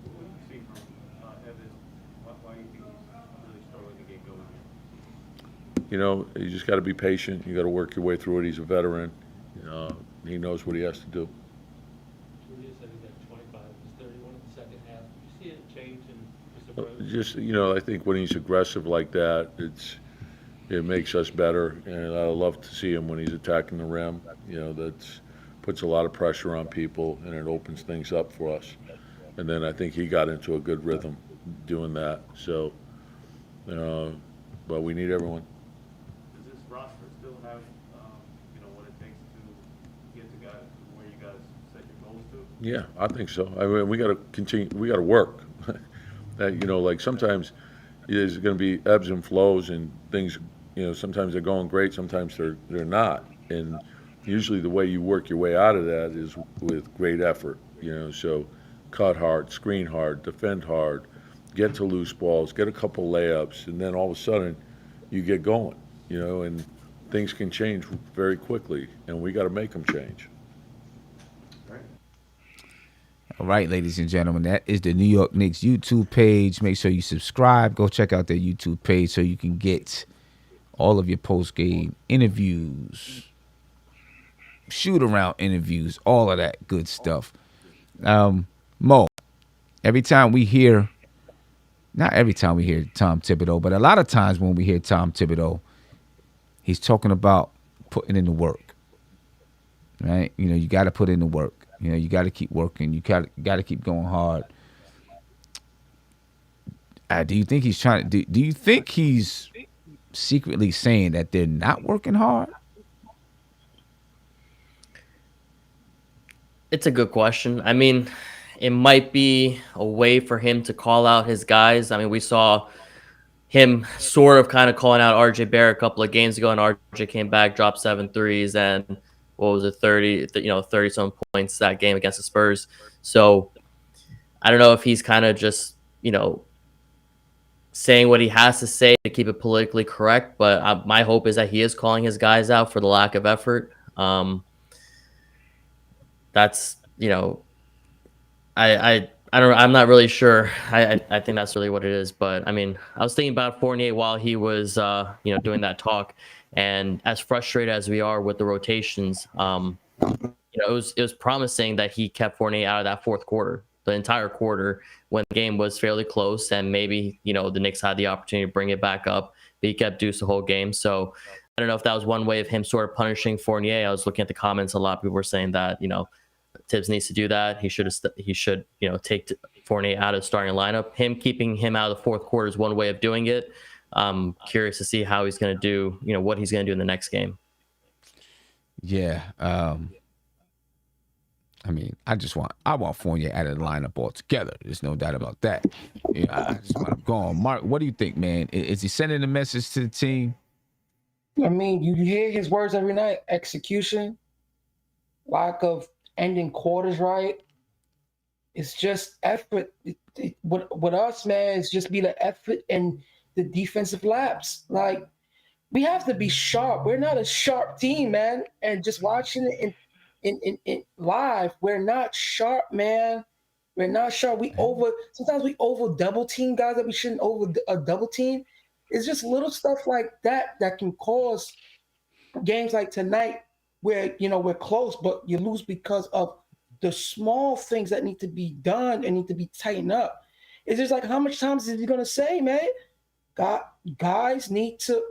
What do you see from Evan? Why do you think he's really struggling to get going here? You just got to be patient. You got to work your way through it. He's a veteran. He knows what he has to do. Julius said he got 25, he's 31 in the second half. Did you see it change in Mr. Rose? Just, I think when he's aggressive like that, it makes us better. And I love to see him when he's attacking the rim. That puts a lot of pressure on people, and it opens things up for us. And then I think he got into a good rhythm doing that. So, but we need everyone. Does this roster still have, what it takes to get to where you guys set your goals to? Yeah, I think so. I mean, we got to continue. We got to work. Like sometimes there's going to be ebbs and flows, and things. Sometimes they're going great, sometimes they're not. And usually the way you work your way out of that is with great effort. So cut hard, screen hard, defend hard, get to loose balls, get a couple layups, and then all of a sudden you get going. And things can change very quickly, and we got to make them change. All right, ladies and gentlemen, that is the New York Knicks YouTube page. Make sure you subscribe. Go check out their YouTube page so you can get all of your post-game interviews, shoot-around interviews, all of that good stuff. Mo, every time we hear, not every time we hear Tom Thibodeau, but a lot of times when we hear Tom Thibodeau, he's talking about putting in the work, right? You got to put in the work. You got to keep working. You got to keep going hard. Do you think he's trying to? Do you think he's secretly saying that they're not working hard? It's a good question. I mean, it might be a way for him to call out his guys. I mean, we saw him sort of kind of calling out RJ Barrett a couple of games ago, and RJ came back, dropped 7 threes, and what was it, 30-some points that game against the Spurs. So I don't know if he's kind of just, saying what he has to say to keep it politically correct, but my hope is that he is calling his guys out for the lack of effort. That's, I'm not really sure. I think that's really what it is. But I mean, I was thinking about Fournier while he was, doing that talk, and as frustrated as we are with the rotations, it was promising that he kept Fournier out of that fourth quarter, the entire quarter, when the game was fairly close, and maybe the Knicks had the opportunity to bring it back up, but he kept Deuce the whole game. So I don't know if that was one way of him sort of punishing Fournier. I was looking at the comments. A lot of people were saying that, Tibbs needs to do that. He should, take Fournier out of the starting lineup. Him keeping him out of the fourth quarter is one way of doing it. I'm curious to see how he's going to do, what he's going to do in the next game. Yeah. I want Fournier out of the lineup altogether. There's no doubt about that. I just want him gone. Mark, what do you think, man? Is he sending a message to the team? I mean, you hear his words every night: execution, lack of ending quarters right. It's just effort. With us, man, it's just be the effort and the defensive lapse. Like, we have to be sharp. We're not a sharp team, man. And just watching it in live, we're not sharp, man. We're not sharp. Sometimes we over double team guys that we shouldn't over double team. It's just little stuff like that can cause games like tonight where, we're close, but you lose because of the small things that need to be done and need to be tightened up. It's just like, how much times is he going to say, man? Guys need to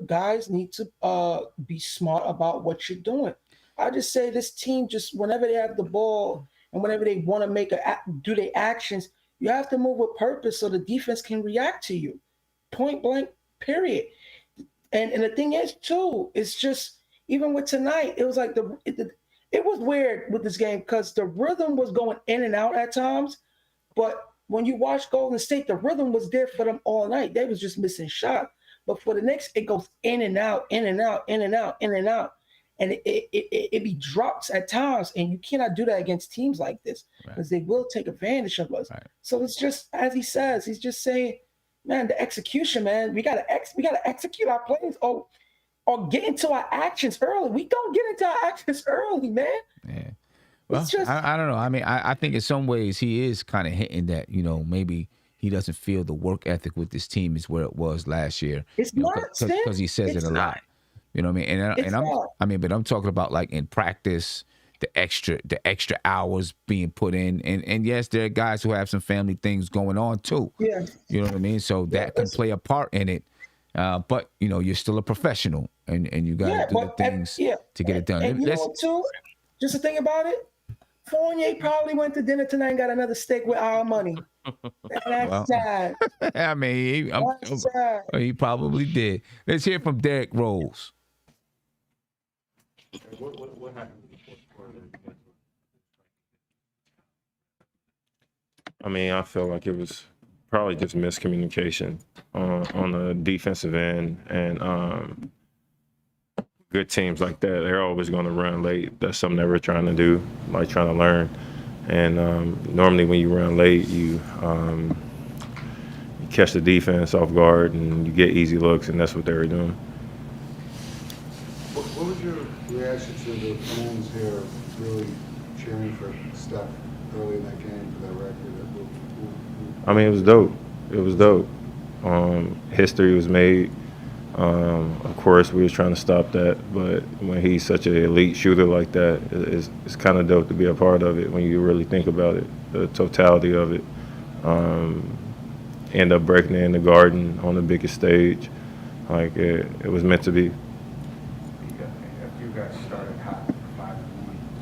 be smart about what you're doing. I just say this team, just whenever they have the ball and whenever they want to do their actions, you have to move with purpose so the defense can react to you. Point blank, period. And the thing is, too, it's just, even with tonight, it was like it was weird with this game because the rhythm was going in and out at times. But when you watch Golden State, the rhythm was there for them all night. They was just missing shots. But for the Knicks, it goes in and out, in and out, in and out, in and out. And it be drops at times. And you cannot do that against teams like this because they will take advantage of us. Right. So it's just, as he says, he's just saying, man, the execution, man, we gotta execute our plays or get into our actions early. We don't get into our actions early, man. Yeah. Well, I don't know. I mean, I think in some ways he is kind of hinting that, maybe he doesn't feel the work ethic with this team is where it was last year. It's not, because he says it a lot. You know what I mean? But I'm talking about like in practice, the extra hours being put in, and yes, there are guys who have some family things going on too. Yeah, you know what I mean. So that can play a part in it. But you're still a professional, and you got to do the things to get it done. And you know what, too? Just the thing about it, Fournier probably went to dinner tonight and got another steak with our money. That's sad. I mean, he probably did. Let's hear from Derrick Rose. What happened with the fourth quarter? I mean, I feel like it was probably just miscommunication on the defensive end, and good teams like that, they're always going to run late. That's something that we're trying to do, like trying to learn. And normally when you run late, you catch the defense off guard and you get easy looks, and that's what they were doing. What was your reaction to the fans here really cheering for Steph early in that game for that record? I mean, it was dope. It was dope. History was made. Of course, we was trying to stop that, but when he's such an elite shooter like that, it's kind of dope to be a part of it when you really think about it, the totality of it. End up breaking it in the Garden on the biggest stage. Like, it was meant to be. After you guys started hot for 5-1,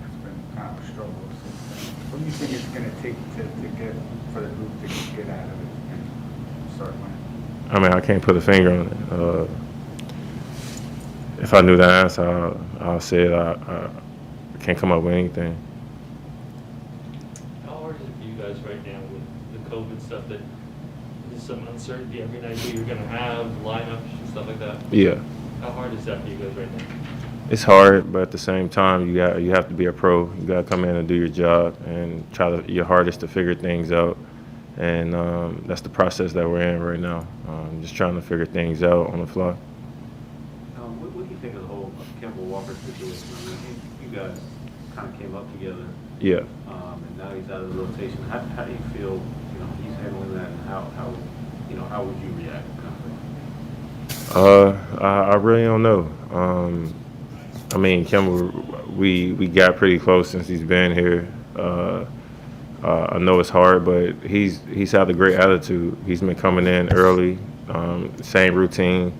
it's been kind of a struggle since then. What do you think it's going to take to get for the group to get out of it and start winning? I mean, I can't put a finger on it. If I knew the answer, I'll say it. I can't come up with anything. How hard is it for you guys right now with the COVID stuff? That there's some uncertainty every night who you're going to have, lineups and stuff like that? Yeah. How hard is that for you guys right now? It's hard, but at the same time, you have to be a pro. You got to come in and do your job and try your hardest to figure things out. And that's the process that we're in right now. Just trying to figure things out on the fly. What do you think of the whole Kemba Walker situation? I mean, you guys kind of came up together. Yeah. And now he's out of the rotation. How do you feel? He's handling that, and how would you react? I really don't know. I mean, Kemba, we got pretty close since he's been here. I know it's hard, but he's had a great attitude. He's been coming in early, same routine.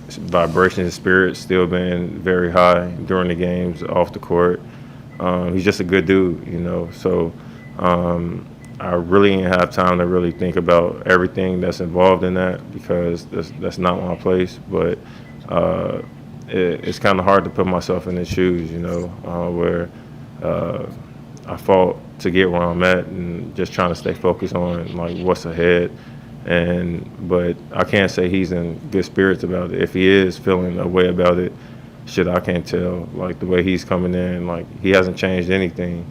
vibration, his spirit still been very high during the games, off the court. He's just a good dude, you know. So I really didn't have time to really think about everything that's involved in that because that's not my place. But it's kind of hard to put myself in his shoes, you know, where I fought to get where I'm at and just trying to stay focused on like what's ahead. But I can't say he's in good spirits about it. If he is feeling a way about it, shit, I can't tell. Like the way he's coming in, like he hasn't changed anything.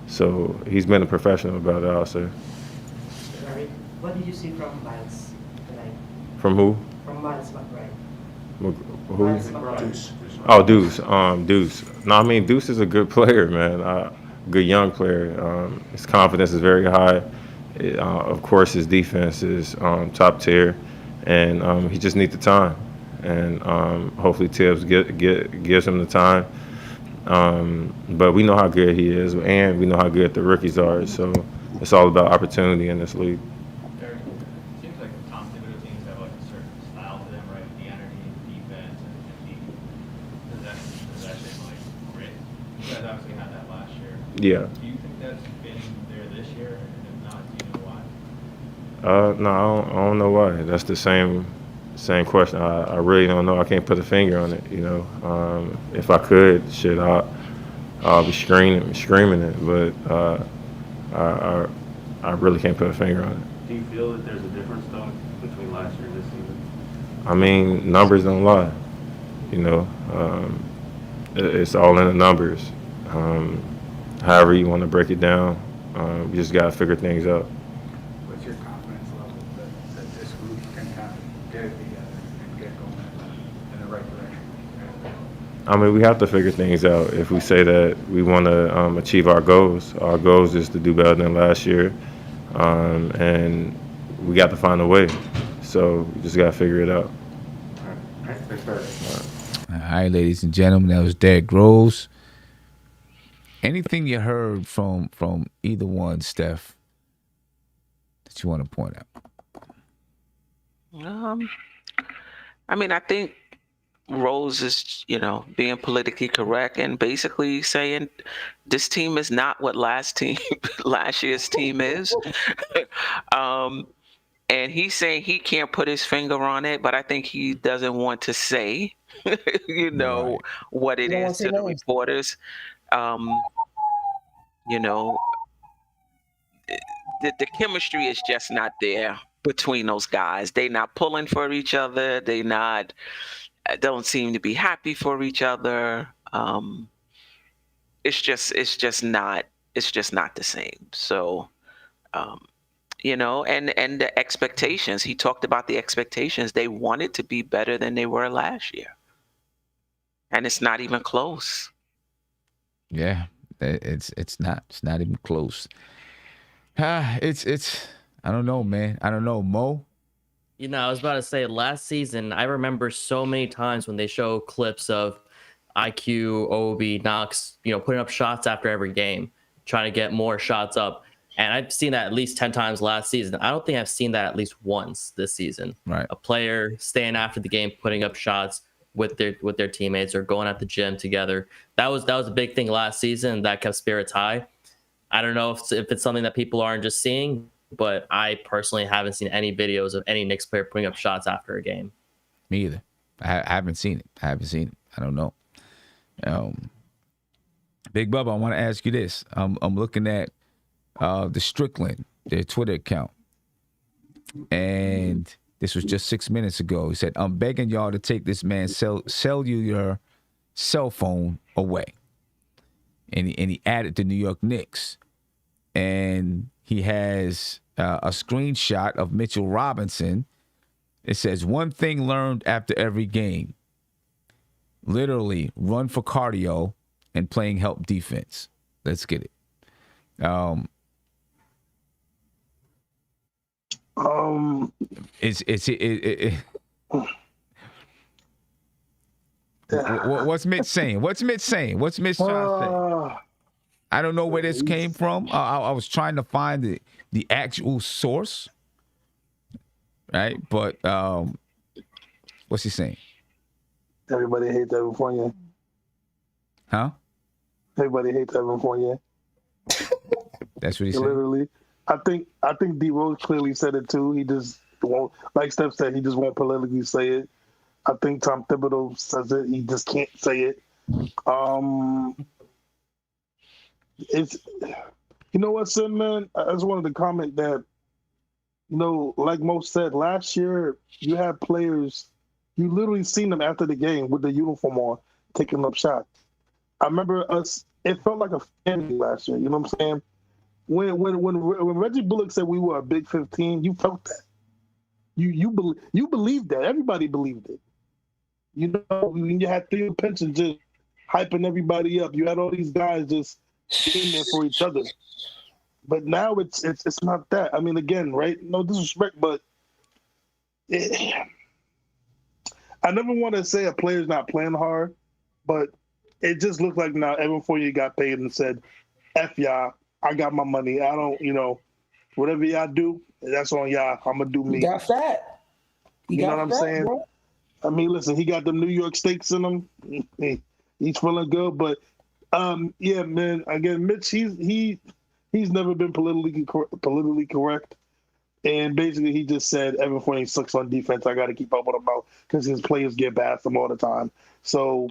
So he's been a professional about it, I'll say. Right. What did you see from Miles tonight? From who? From Miles McBride. Who? Miles McBride. Deuce. Oh, Deuce. Deuce. No, I mean Deuce is a good player, man. Good young player. His confidence is very high. Of course, his defense is top tier, and he just needs the time. And hopefully Tibbs gives him the time. But we know how good he is, and we know how good the rookies are. So it's all about opportunity in this league. Derrick, it seems like the Tom Thibodeau teams have like a certain style to them, right? The energy, defense, and the possession, like grit. You guys obviously had that last year. Yeah. Do you think that's been there this year? And if not, do you know why? No, I don't know why. That's the same question. I really don't know. I can't put a finger on it. You know, if I could, shit, I'll be screaming it. But I really can't put a finger on it. Do you feel that there's a difference though between last year and this season? I mean, numbers don't lie. You know, it's all in the numbers. However you want to break it down, you just gotta figure things out. What's your confidence level that this group can kind of get it together and get going in the right direction? I mean, we have to figure things out. If we say that we want to achieve our goals is to do better than last year, and we got to find a way. So we just got to figure it out. All right. Thanks, All right, ladies and gentlemen, that was Derrick Rose. Anything you heard from either one, Steph, that you want to point out? I mean, I think Rose is, being politically correct and basically saying this team is not what last year's team is. And he's saying he can't put his finger on it, but I think he doesn't want to say, what it is to the reporters. The chemistry is just not there between those guys. They not pulling for each other. They don't seem to be happy for each other. It's just not the same. So, and the expectations. He talked about the expectations. They wanted to be better than they were last year, and it's not even close. Yeah, it's not even close. It's I don't know, man. I don't know, Mo. I was about to say last season, I remember so many times when they show clips of IQ, OB, Knox, putting up shots after every game, trying to get more shots up. And I've seen that at least 10 times last season. I don't think I've seen that at least once this season. Right. A player staying after the game, putting up shots with their teammates or going at the gym together. That was a big thing last season. That kept spirits high. I don't know if it's something that people aren't just seeing, but I personally haven't seen any videos of any Knicks player putting up shots after a game. Me either. I haven't seen it. I don't know. Big Bubba, I want to ask you this. I'm looking at the Strickland, their Twitter account, and this was just 6 minutes ago. He said, "I'm begging y'all to take this man's cellular cell phone away," and he added the New York Knicks, and he has a screenshot of Mitchell Robinson. It says, "One thing learned after every game: literally run for cardio and playing help defense." Let's get it. What's Mitch saying? What's Mitch saying? What's Mitch trying to say? I don't know where this came from. I was trying to find the actual source, right? But What's he saying? Everybody hates Evan Fournier. Huh? Everybody hates Evan Fournier. That's what he said. Literally, I think D Rose clearly said it too. He just won't, like Steph said, he just won't politically say it. I think Tom Thibodeau says it. He just can't say it. It's, you know what, Sim, man? I just wanted to comment that, you know, like Mo said, last year you had players, you literally seen them after the game with the uniform on, taking up shots. I remember us, it felt like a family last year, you know what I'm saying? When Reggie Bullock said we were a Big 15, you felt that. You believed that. Everybody believed it. You know, when you had Theo Pinson just hyping everybody up, you had all these guys just being there for each other. But now it's not that. I mean, again, right? No disrespect, but I never want to say a player's not playing hard, but it just looked like now Evan Fournier got paid and said, F y'all, I got my money. I don't, you know, whatever y'all do, that's on y'all. I'm going to do me. He got fat. You know what I'm saying? Bro. I mean, listen, he got them New York steaks in him. He's feeling good, but yeah, man. Again, Mitch, he's never been politically correct, and basically he just said Evan Fournier sucks on defense. I got to keep up with him out because his players get past him all the time. So,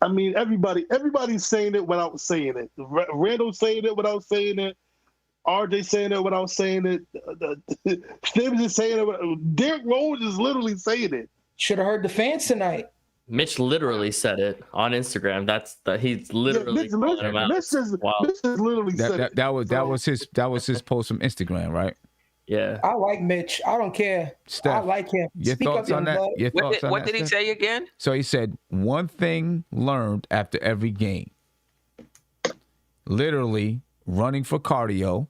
I mean, everybody's saying it without saying it. Randall saying it without saying it. RJ saying it without saying it. Stibbs is saying it. Derrick Rose is literally saying it. Should have heard the fans tonight. Mitch literally said it on Instagram. He's literally calling him out. Mitch is literally said it. That was his post from Instagram, right? Yeah. I like Mitch. I don't care. Steph, I like him. Your thoughts on that? What did he say again? So he said, one thing learned after every game. Literally running for cardio,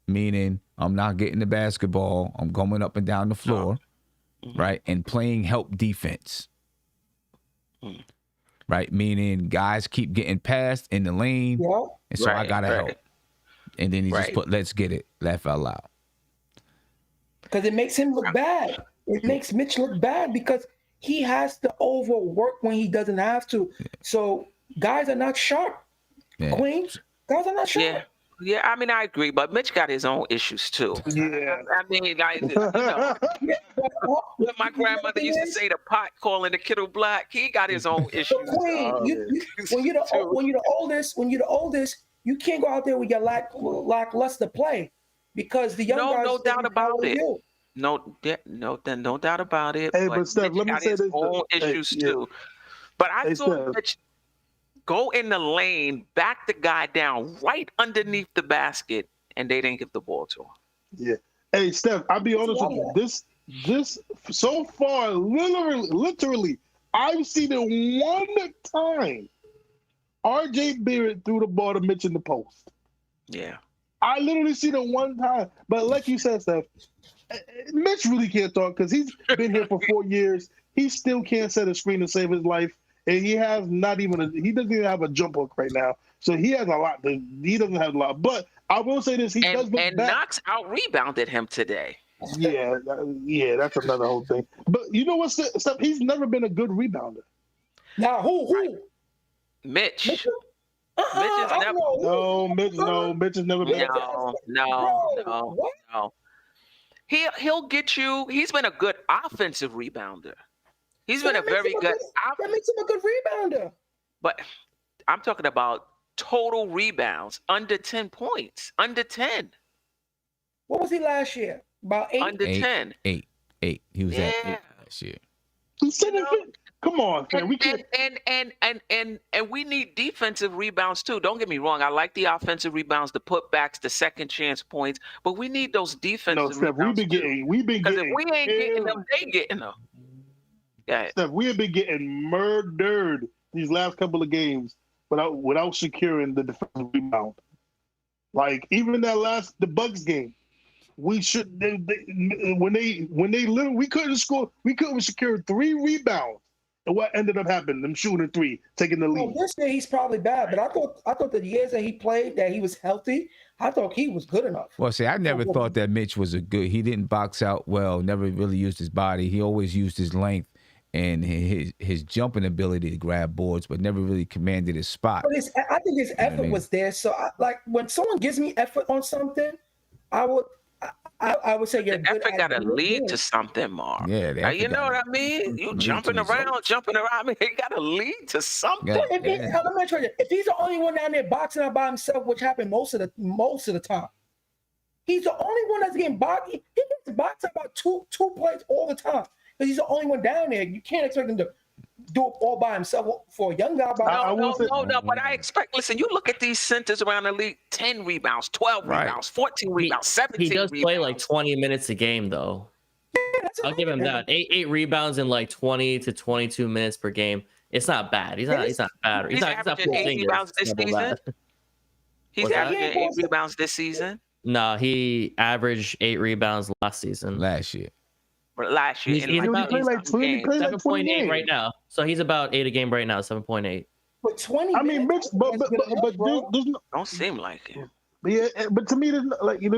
meaning I'm not getting the basketball. I'm going up and down the floor, right? And playing help defense, right? Meaning guys keep getting passed in the lane, and so I got to help. And then he just put, let's get it, laugh out loud. Because it makes him look bad. It makes Mitch look bad because he has to overwork when he doesn't have to. So guys are not sharp. Queens, guys are not sharp. Yeah, I mean, I agree, but Mitch got his own issues too. Yeah. I mean, like, you know, when my grandmother used to say the pot calling the kettle black, he got his own issues. Queen, when you're the oldest, you can't go out there with your lackluster play because the young guys. No doubt about it. No doubt about it. Hey, but Steph, let me say this. Own issues too. But I saw Mitch go in the lane, back the guy down right underneath the basket, and they didn't give the ball to him. Yeah. Hey, Steph, I'll be honest with you. This so far, literally, I've seen it one time. RJ Barrett threw the ball to Mitch in the post. Yeah. I literally seen it one time. But like you said, Steph, Mitch really can't talk because he's been here for 4 years. He still can't set a screen to save his life. And he doesn't even have a jump hook right now. So he has a lot. He doesn't have a lot. But I will say this, he does look back. Knox out-rebounded him today. Yeah, that's another whole thing. But you know what, Steph? He's never been a good rebounder. Now, who? Mitch. Mitch has never been. No. He'll get you. He's been a good offensive rebounder. He's been a very good. That makes him a good rebounder. But I'm talking about total rebounds under 10 points. Under 10. What was he last year? About 8? Under 10. 8. He was at 8 last year. He said it. Come on, man. We can't. And we need defensive rebounds too. Don't get me wrong. I like the offensive rebounds, the putbacks, the second chance points. But we need those defensive rebounds. We've been getting. Because if we ain't getting them, they getting them. Yeah. Steph, we have been getting murdered these last couple of games without securing the defensive rebound. Like even the Bucks game, we couldn't score. We couldn't secure 3 rebounds, And what ended up happening? Them shooting 3, taking the Well, lead. this year he's probably bad, but I thought the years that he played, that he was healthy, I thought he was good enough. Well, see, I never thought that Mitch was he didn't box out well, never really used his body. He always used his length and his jumping ability to grab boards, but never really commanded his spot. But I think his effort was there. So, like, when someone gives me effort on something, I would say you're The good effort at got to it. lead to something, Mark. Yeah, the You effort know what I gotta mean? You lead jumping to around. I mean, it got to lead to something. Yeah. If he's the only one down there boxing out by himself, which happened most of the time, he's the only one that's getting boxed. He gets boxed out about two plays all the time because he's the only one down there. You can't expect him to do it all by himself for a young guy. No. But I expect. Listen, you look at these centers around the league: 10 rebounds, 12 rebounds, 14 rebounds, 17. He does rebounds. play like 20 minutes a game, though. I'll give him that. Eight rebounds in like 20 to 22 minutes per game. It's not bad. He's not bad. He's not averaging 8 rebounds this season. He's averaging 8 rebounds this season. No, he averaged 8 rebounds last season. Last year. He's about 7.8 right now. So he's about 8 a game right now. 7.8. But 20. I mean, Mitch, but there's no, don't seem like it. Yeah, but to me, there's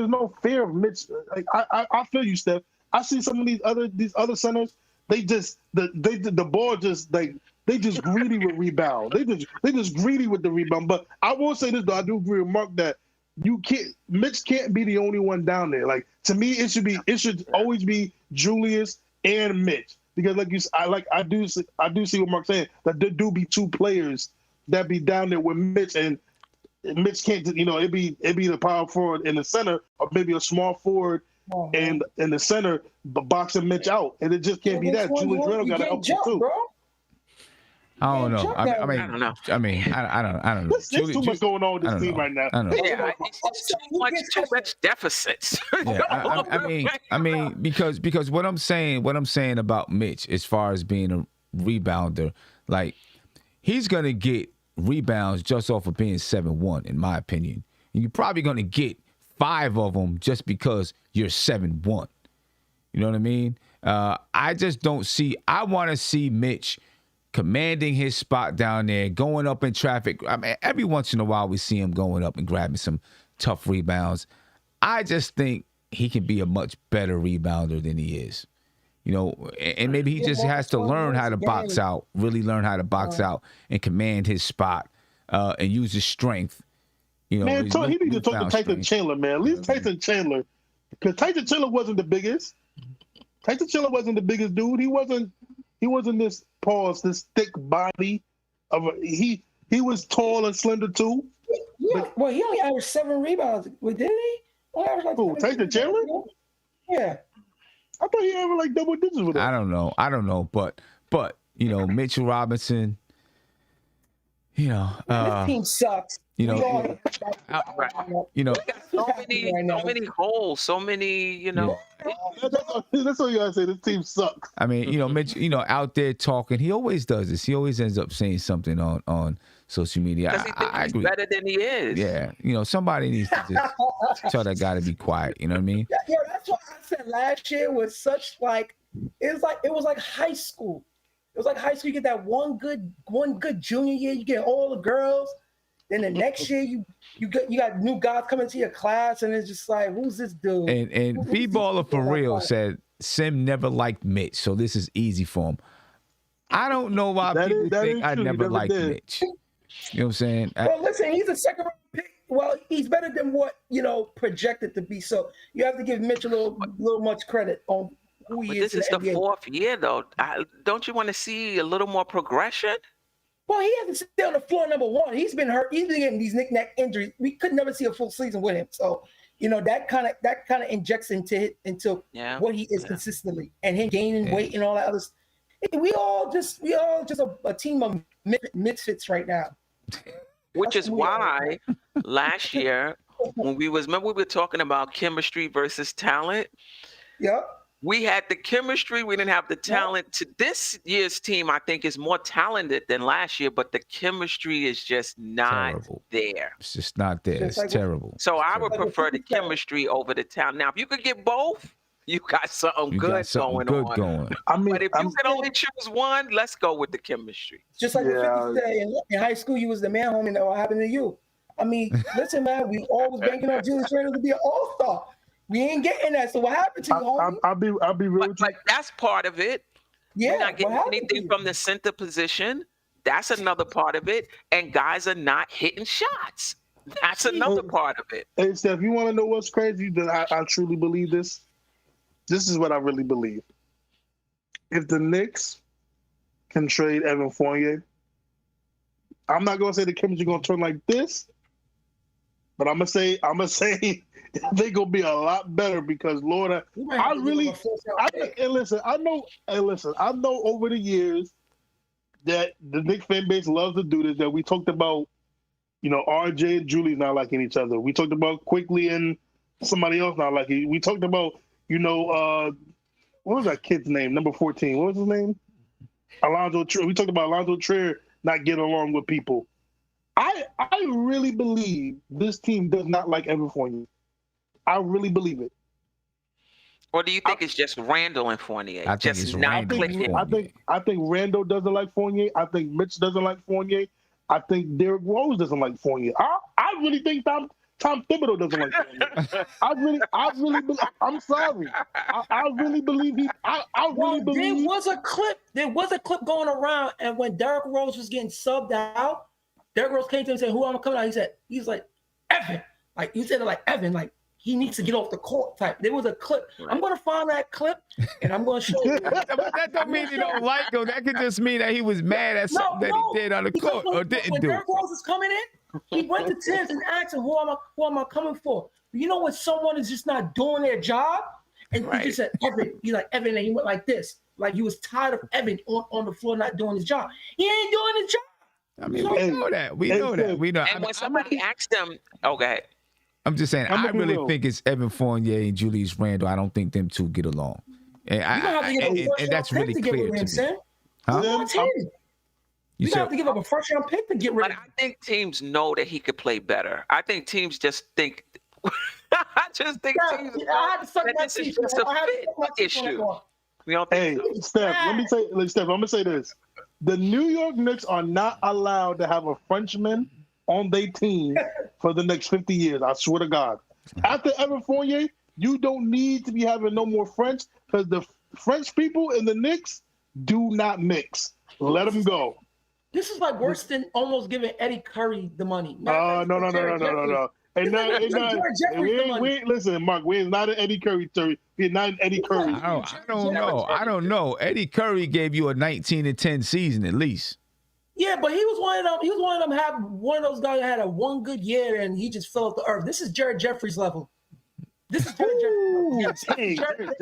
no fear of Mitch. Like I feel you, Steph. I see some of these other centers. They just the ball just like they just greedy with rebound. They just greedy with the rebound. But I will say this though, I do agree with Mark that Mitch can't be the only one down there. Like to me, it should always be Julius and Mitch because I do see what Mark's saying that there do be 2 players that be down there with Mitch and Mitch can't. It'd be the power forward in the center or maybe a small forward. And in the center, boxing Mitch out, and it just can't be that. Julius Randle got to help you too. I don't know. I don't know. I don't know. There's too much going on with this team right now. I don't know. Yeah, it's too much deficits. Yeah, I mean, because what I'm saying about Mitch, as far as being a rebounder, like he's gonna get rebounds just off of being 7'1", in my opinion. And you're probably gonna get 5 of them just because you're 7'1". You know what I mean? I just don't see. I want to see Mitch commanding his spot down there, going up in traffic. I mean, every once in a while we see him going up and grabbing some tough rebounds. I just think he can be a much better rebounder than he is. And maybe he just has to learn how to box out, really learn how to box out and command his spot and use his strength. Man, he need to talk to Tyson Chandler, man. At least Tyson Chandler, because Tyson Chandler wasn't the biggest. Tyson Chandler wasn't the biggest dude. He wasn't this thick body he was tall and slender too. Yeah, well, he only averaged 7 rebounds. Well, did he? Who, Tyson Chandler? Yeah. I thought he averaged like double digits with him. I don't know, but Mitchell Robinson. This team sucks. We got so many holes, so many, That's all you gotta say. This team sucks. I mean, Mitch, out there talking, he always does this. He always ends up saying something on social media. Because he thinks he's better than he is. Yeah, somebody needs to just tell that guy to be quiet. You know what I mean? Yeah, that's what I said last year was such it was like high school. It was like high school. You get that one good junior year. You get all the girls. Then the next year, you got new guys coming to your class, and it's just like, who's this dude? And B-Baller for real said Sim never liked Mitch, so this is easy for him. I don't know why people think I never liked Mitch. You know what I'm saying? Well, listen, he's a second round pick. Well, he's better than what projected to be. So you have to give Mitch a little much credit on who he is. This is the NBA. 4th year, though. Don't you want to see a little more progression? Well, he hasn't stayed on the floor, number one. He's been hurt. He's been getting these knick-knack injuries. We could never see a full season with him. So, that kind of injects into what he is consistently, and him gaining weight and all that other stuff. We all just a team of misfits right now. Which is why last year when we were talking about chemistry versus talent. Yeah. We had the chemistry. We didn't have the talent. To this year's team, I think, is more talented than last year, but the chemistry is just not there. It's just not there. It's terrible. So I would prefer the chemistry over the talent. Now, if you could get both, You got something You good got something going good on. going. I mean, But if you can only choose one, let's go with the chemistry. Just like Yeah. the 50 say in high school, you was the man, homie. That what happened to you? I mean, listen, man, we always banking on Julius Randle to be an all-star. We ain't getting that. So what happened to you, homie? I'll be real with you. But that's part of it. Yeah, We're not what getting happened to anything you? from the center position. That's another part of it. And guys are not hitting shots. That's another part of it. Hey, Steph, you want to know what's crazy? That I truly believe this. This is what I really believe. If the Knicks can trade Evan Fournier, I'm not gonna say the chemistry gonna turn like this, but I'm gonna say they gonna be a lot better because Lord, I know over the years that the Knicks fan base loves to do this. That we talked about, RJ and Julius not liking each other. We talked about Quickly and somebody else not liking. We talked about, what was that kid's name? Number 14. What was his name? Alonzo Trier. We talked about Alonzo Trier not getting along with people. I really believe this team does not like Evan Fournier. I really believe it. Or do you think it's just Randle and Fournier? I think it's Randle and Fournier. I think Randle doesn't like Fournier. I think Mitch doesn't like Fournier. I think Derrick Rose doesn't like Fournier. I really think Tom Thibodeau doesn't like Fournier. I really believe. I'm sorry. I really believe he. I really believe. There was a clip going around, and when Derrick Rose was getting subbed out, Derrick Rose came to him and said, "Who am I coming out?" He's like Evan. Like he said it like Evan. Like he needs to get off the court type. There was a clip. I'm gonna find that clip and I'm gonna show you. But that don't mean he don't like him. That could just mean that he was mad at something that he did on the court or didn't do. When Derrick Rose is coming in, he went to Tibbs and asked him, who am I coming for? You know when someone is just not doing their job? And he just said, Evan. He's like, Evan, and he went like this. Like he was tired of Evan on the floor not doing his job. He ain't doing his job. I mean, we know that. We know. And when somebody asked him, okay. I'm just saying, I really think it's Evan Fournier and Julius Randle. I don't think them two get along. And that's really clear to me. Huh? You have to give up a first-round pick to get rid of him. But I think teams know that he could play better. I think teams just think. I just think teams know that this is just a fit issue. We don't think Steph, I'm gonna say this. The New York Knicks are not allowed to have a Frenchman on their team for the next 50 years. I swear to God. After Evan Fournier, you don't need to be having no more French because the French people in the Knicks do not mix. Let them go. This is like worse than almost giving Eddie Curry the money. No. Listen, Mark, we're not an Eddie Curry. We're not an Eddie Curry. I don't know. Eddie Curry gave you a 19-10 season at least. Yeah, but he was one of them. He was one of them. Have one of those guys that had a one good year and he just fell off the earth. This is Jared Jeffries level. This is Jerry Jeffries.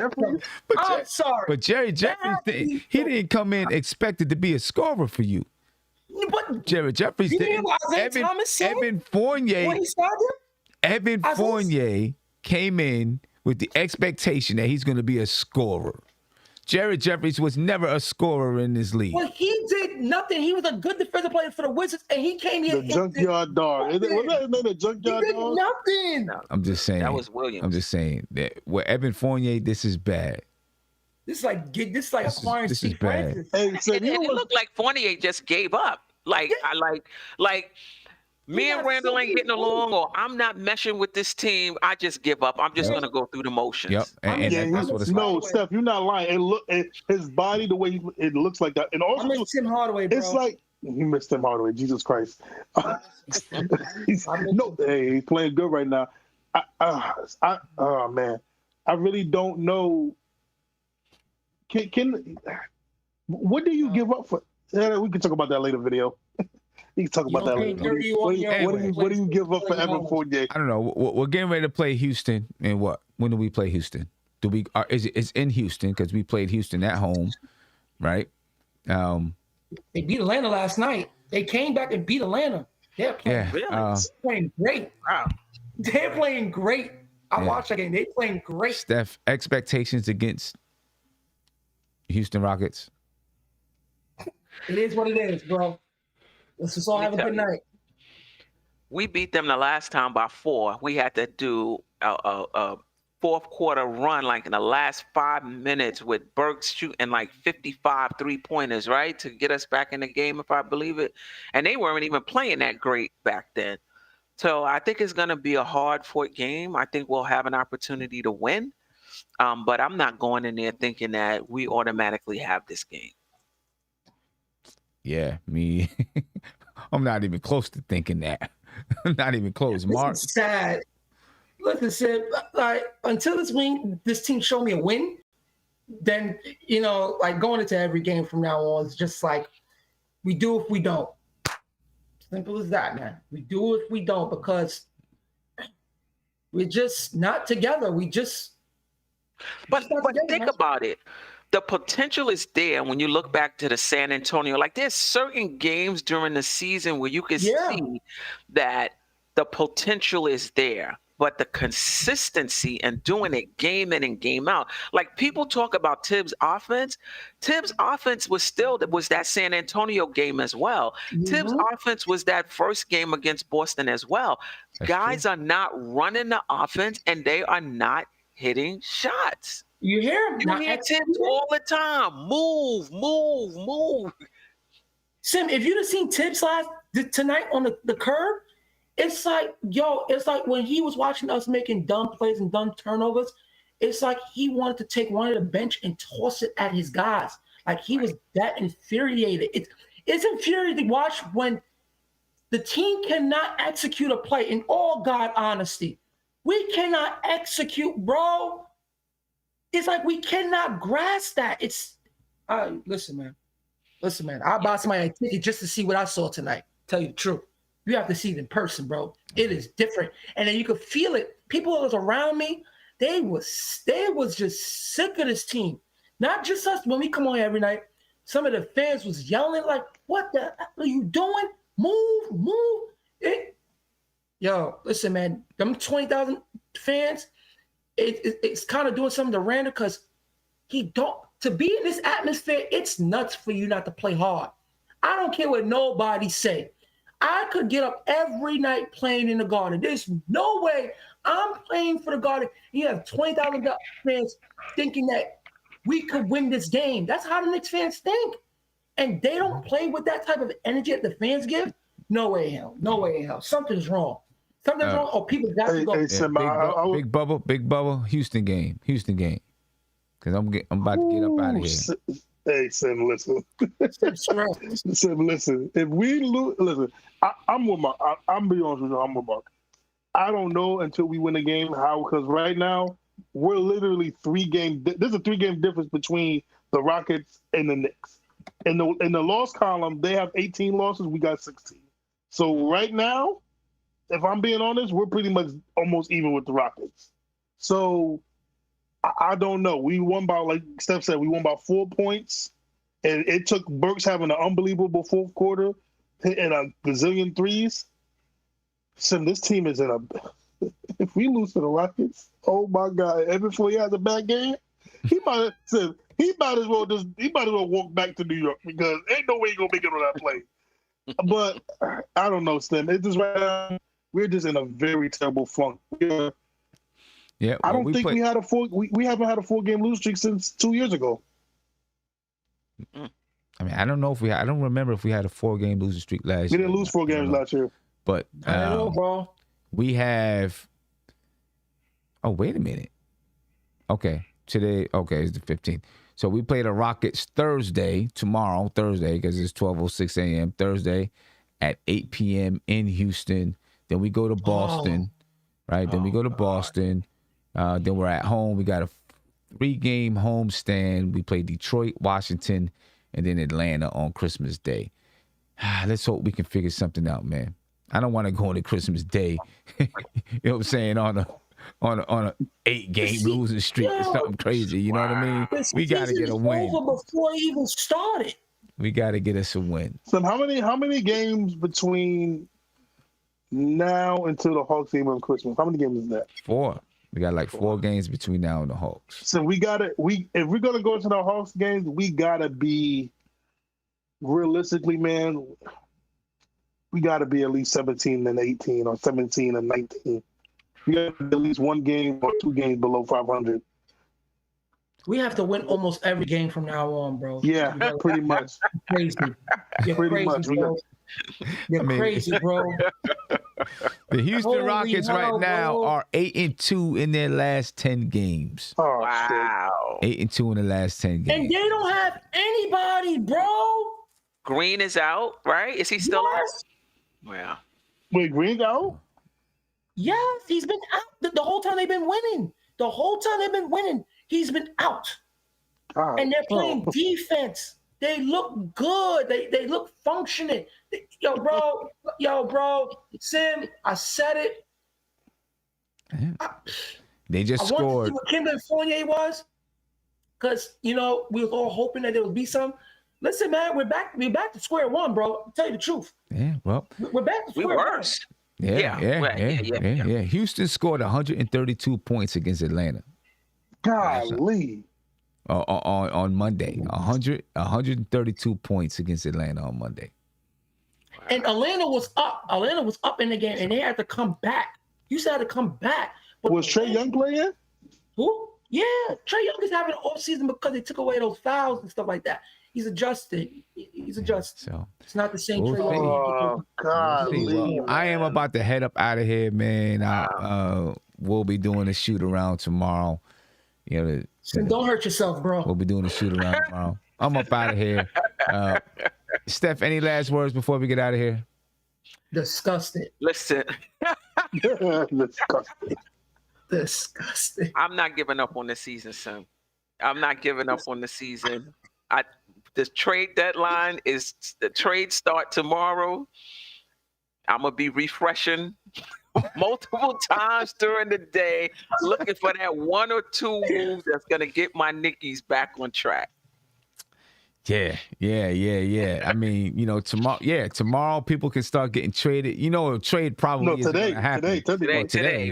I'm sorry, but Jerry Jeffries, he didn't come in expected to be a scorer for you. But Jared Jeffries did. Evan Fournier. Evan Fournier came in with the expectation that he's going to be a scorer. Jared Jeffries was never a scorer in this league. Well, he did nothing. He was a good defensive player for the Wizards, and he came here. The junkyard dog. Was that his name? The junkyard dog? Nothing. I'm just saying. That was Williams. I'm just saying that with Evan Fournier, this is bad. This is like acquiring Steve Francis. And it looked like Fournier just gave up. Like me and Randle ain't getting along, or I'm not meshing with this team. I just give up. I'm just gonna go through the motions. Yep. And that's what it's like. Steph, you're not lying. His body, the way it looks like that. And also, I miss Tim Hardaway, bro. It's like you missed Tim Hardaway. Jesus Christ. He's playing good right now. Oh man, I really don't know. What do you give up for? We can talk about that later video. You can talk about that later. What do you give up for Evan Fournier? I don't know. We're getting ready to play Houston, and what? When do we play Houston? It's in Houston because we played Houston at home, right? They beat Atlanta last night. They came back and beat Atlanta. They're playing great. Wow. They're playing great. I watched that game. They're playing great. Steph, expectations against Houston Rockets. It is what it is, bro. Let's just all have a good night. We beat them the last time by 4. We had to do fourth quarter run, like in the last 5 minutes, with Burks shooting like 55 3-pointers, right, to get us back in the game, if I believe it. And they weren't even playing that great back then. So I think it's going to be a hard-fought game. I think we'll have an opportunity to win. But I'm not going in there thinking that we automatically have this game. Yeah, me. I'm not even close to thinking that. I'm not even close. Mark. This is sad. Listen, Sid, like, until this team show me a win, then, like, going into every game from now on is just like, we do if we don't. Simple as that, man. We do if we don't, because we're just not together. But think about it. The potential is there when you look back to the San Antonio. Like, there's certain games during the season where you can see that the potential is there, but the consistency and doing it game in and game out. Like, people talk about Tibbs' offense. Tibbs' offense was that San Antonio game as well. Mm-hmm. Tibbs' offense was that first game against Boston as well. Guys are not running the offense, and they are not hitting shots. You hear him? You hear Tibbs all the time. Move. Sim, if you'd have seen Tibbs tonight on the curb, it's like when he was watching us making dumb plays and dumb turnovers, it's like he wanted to take one of the bench and toss it at his guys. Like, he was that infuriated. It's infuriating to watch when the team cannot execute a play. In all God honesty, we cannot execute, bro. It's like we cannot grasp that. Listen, man. I bought somebody a ticket just to see what I saw tonight. Tell you the truth. You have to see it in person, bro. It is different. And then you could feel it. People that was around me, they was just sick of this team. Not just us. When we come on every night, some of the fans was yelling like, "What the hell are you doing? Move." Yo, listen, man. Them 20,000 fans, it's kind of doing something to Randle, because to be in this atmosphere, it's nuts for you not to play hard. I don't care what nobody say. I could get up every night playing in the Garden. There's no way I'm playing for the Garden. You have 20,000 fans thinking that we could win this game. That's how the Knicks fans think. And they don't play with that type of energy that the fans give. No way in hell. Something's wrong. Or people got to go. Big bubble. Houston game. Because I'm about to get up out of here. Hey, Sam, listen. Sam, listen. If we lose, listen. I'm with Mark. I'm be honest with you. I'm with Mark. I don't know until we win a game how, because right now we're literally 3 games. There's a 3-game difference between the Rockets and the Knicks. In the loss column, they have 18 losses. We got 16. So right now, if I'm being honest, we're pretty much almost even with the Rockets. So I don't know. We won by, like Steph said, 4 points. And it took Burks having an unbelievable fourth quarter and a gazillion threes. Sim, this team is in a... If we lose to the Rockets, oh my God. And before he has a bad game, he might as well walk back to New York, because ain't no way he's going to make it on that plane. But I don't know, Stim. It's just right now, we're just in a very terrible funk. Yeah, I don't think we haven't had a 4-game losing streak since 2 years ago. I mean, I don't remember if we had a 4-game losing streak last year. We didn't lose 4 games last year. But we have. Oh, wait a minute. Okay, today. Okay, it's the 15th. So we play the Rockets tomorrow, because it's 12:06 a.m. Thursday at 8 p.m. in Houston. Then we go to Boston, right? Then we go to Boston. Then we're at home. We got a 3-game homestand. We play Detroit, Washington, and then Atlanta on Christmas Day. Let's hope we can figure something out, man. I don't want to go into Christmas Day, you know what I'm saying, on a 8-game losing streak or something crazy. You know what I mean? We got to get a win. Over before it even started. We got to get us a win. So how many games between now until the Hawks game on Christmas? How many games is that? 4. We got like 4 games between now and the Hawks. So if we're gonna go to the Hawks games, we gotta be realistically, man. We gotta be at least 17 and 18 or 17 and 19. We have at least one game or 2 games below 500. We have to win almost every game from now on, bro. Yeah, pretty much. Crazy. You're Pretty crazy, much. bro. You're crazy, bro. The Houston Holy Rockets hell, right now bro. are 8-2 in their last 10 games. Oh, Wow. 8-2 in the last 10 games. And they don't have anybody, bro. Green is out, right? Is he still Yes. out? Yeah. Wait, Green's out? Yes, he's been out the whole time they've been winning. The whole time they've been winning, he's been out. And they're playing defense. They look good. They look functioning. Yo, bro, Sim, I said it. They just I wanted to scored. see what Kimber and Fournier was, because we was all hoping that there would be some. Listen, man, we're back to square one, bro. I'll tell you the truth. Yeah, well. We're back to square one. Yeah. Houston scored 132 points against Atlanta. Golly. On Monday. 132 points against Atlanta on Monday. And Atlanta was up. Atlanta was up in the game, and they had to come back. Houston had to come back. But was Trae Young playing? Who? Yeah, Trae Young is having an off season because they took away those fouls and stuff like that. He's adjusted. He's adjusted. So it's not the same we'll Trae Young. Oh, golly. I am about to head up out of here, man. We'll be doing a shoot around tomorrow. So don't hurt yourself, bro. We'll be doing a shoot around tomorrow. I'm up out of here. Steph, any last words before we get out of here? Disgusting. Listen. Disgusting. I'm not giving up on the season, son. I'm not giving up on the season. The trade deadline is the trade start tomorrow. I'm gonna be refreshing multiple times during the day, looking for that 1 or 2 moves that's gonna get my Knickies back on track. Yeah. I mean, tomorrow people can start getting traded. A trade probably isn't going to happen. Today.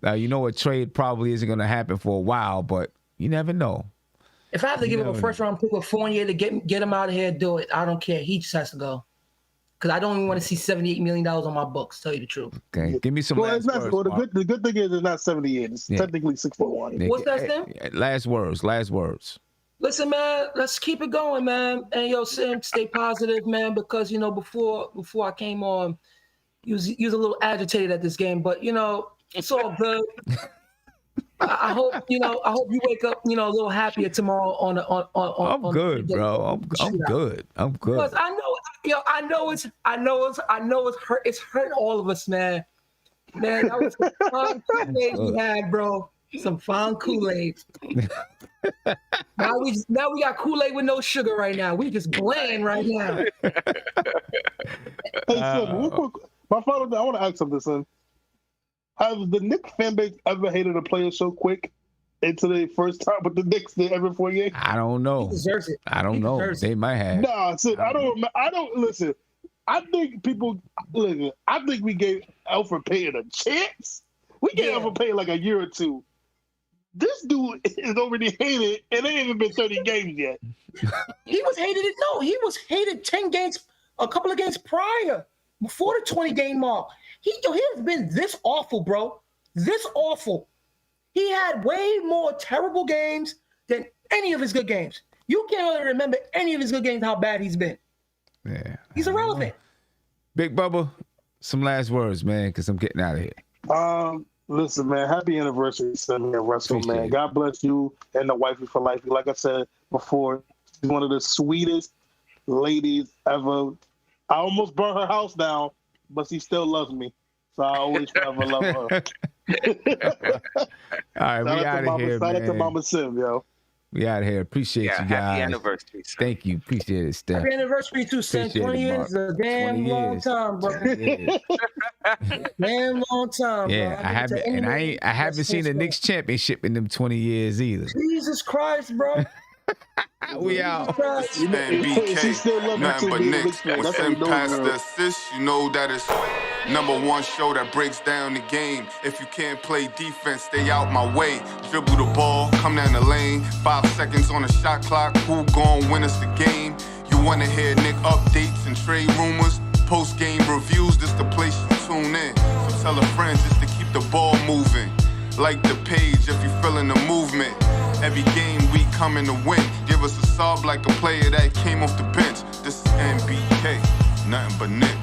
A trade probably isn't going to happen for a while, but you never know. If I have to give him a first round pick with Fournier to get him out of here, do it. I don't care. He just has to go. Because I don't even want to see $78 million on my books, tell you the truth. Okay, give me some last words. The good thing is it's not 78. It's technically 61. What's that, Sim? Last words. Listen, man, let's keep it going, man. And Sim, stay positive, man, because before I came on, you was a little agitated at this game, but it's all good. I hope you wake up, a little happier tomorrow on. I'm good, bro. I'm good. Because I know it's hurt all of us, man. Man, that was some fine Kool-Aid we had, bro. Some fine Kool-Aid. Now we got Kool-Aid with no sugar right now. We just bland right now. Hey, son, real quick, my final thing, I want to ask something, son. Has the Knicks fan base ever hated a player so quick into their first time with the Knicks than ever 48? I don't know. He deserves it. I don't know. They might have. Nah, son, I don't listen. I think we gave Alfred Payton a chance. We gave Alfred Payton like a year or two. This dude is already hated, and it ain't even been 30 games yet. He was hated. No, he was hated 10 games, a couple of games prior, before the 20-game mark. He has been this awful, bro. This awful. He had way more terrible games than any of his good games. You can't really remember any of his good games, how bad he's been. Yeah. He's irrelevant. Big Bubba, some last words, man, because I'm getting out of here. Listen, man, happy anniversary, son, man, Russell, man. God bless you and the wifey for life. Like I said before, she's one of the sweetest ladies ever. I almost burnt her house down, but she still loves me. So I always forever love her. All right, we out of here, man. Shout out to Mama Sim, yo. We out of here. Appreciate you guys. Happy anniversary. Thank you. Appreciate it, Steph. Happy anniversary too, Sam. 20 years is a damn long time, bro. Damn long time, bro. Yeah, I haven't seen the Knicks championship in them 20 years either. Jesus Christ, bro. We out. Man, BK, nothing but Knicks. When Sim passed the assist, you know that it's #1 show that breaks down the game. If you can't play defense, stay out my way. Dribble the ball, come down the lane. 5 seconds on the shot clock. Who gon' win us the game? You wanna hear Nick updates and trade rumors? Postgame reviews, this the place you tune in. So tell a friend just to keep the ball Like the page if you feeling the movement. Every game we coming to win. Give us a sub like a player that came off the bench. This is NBK, nothing but Knicks.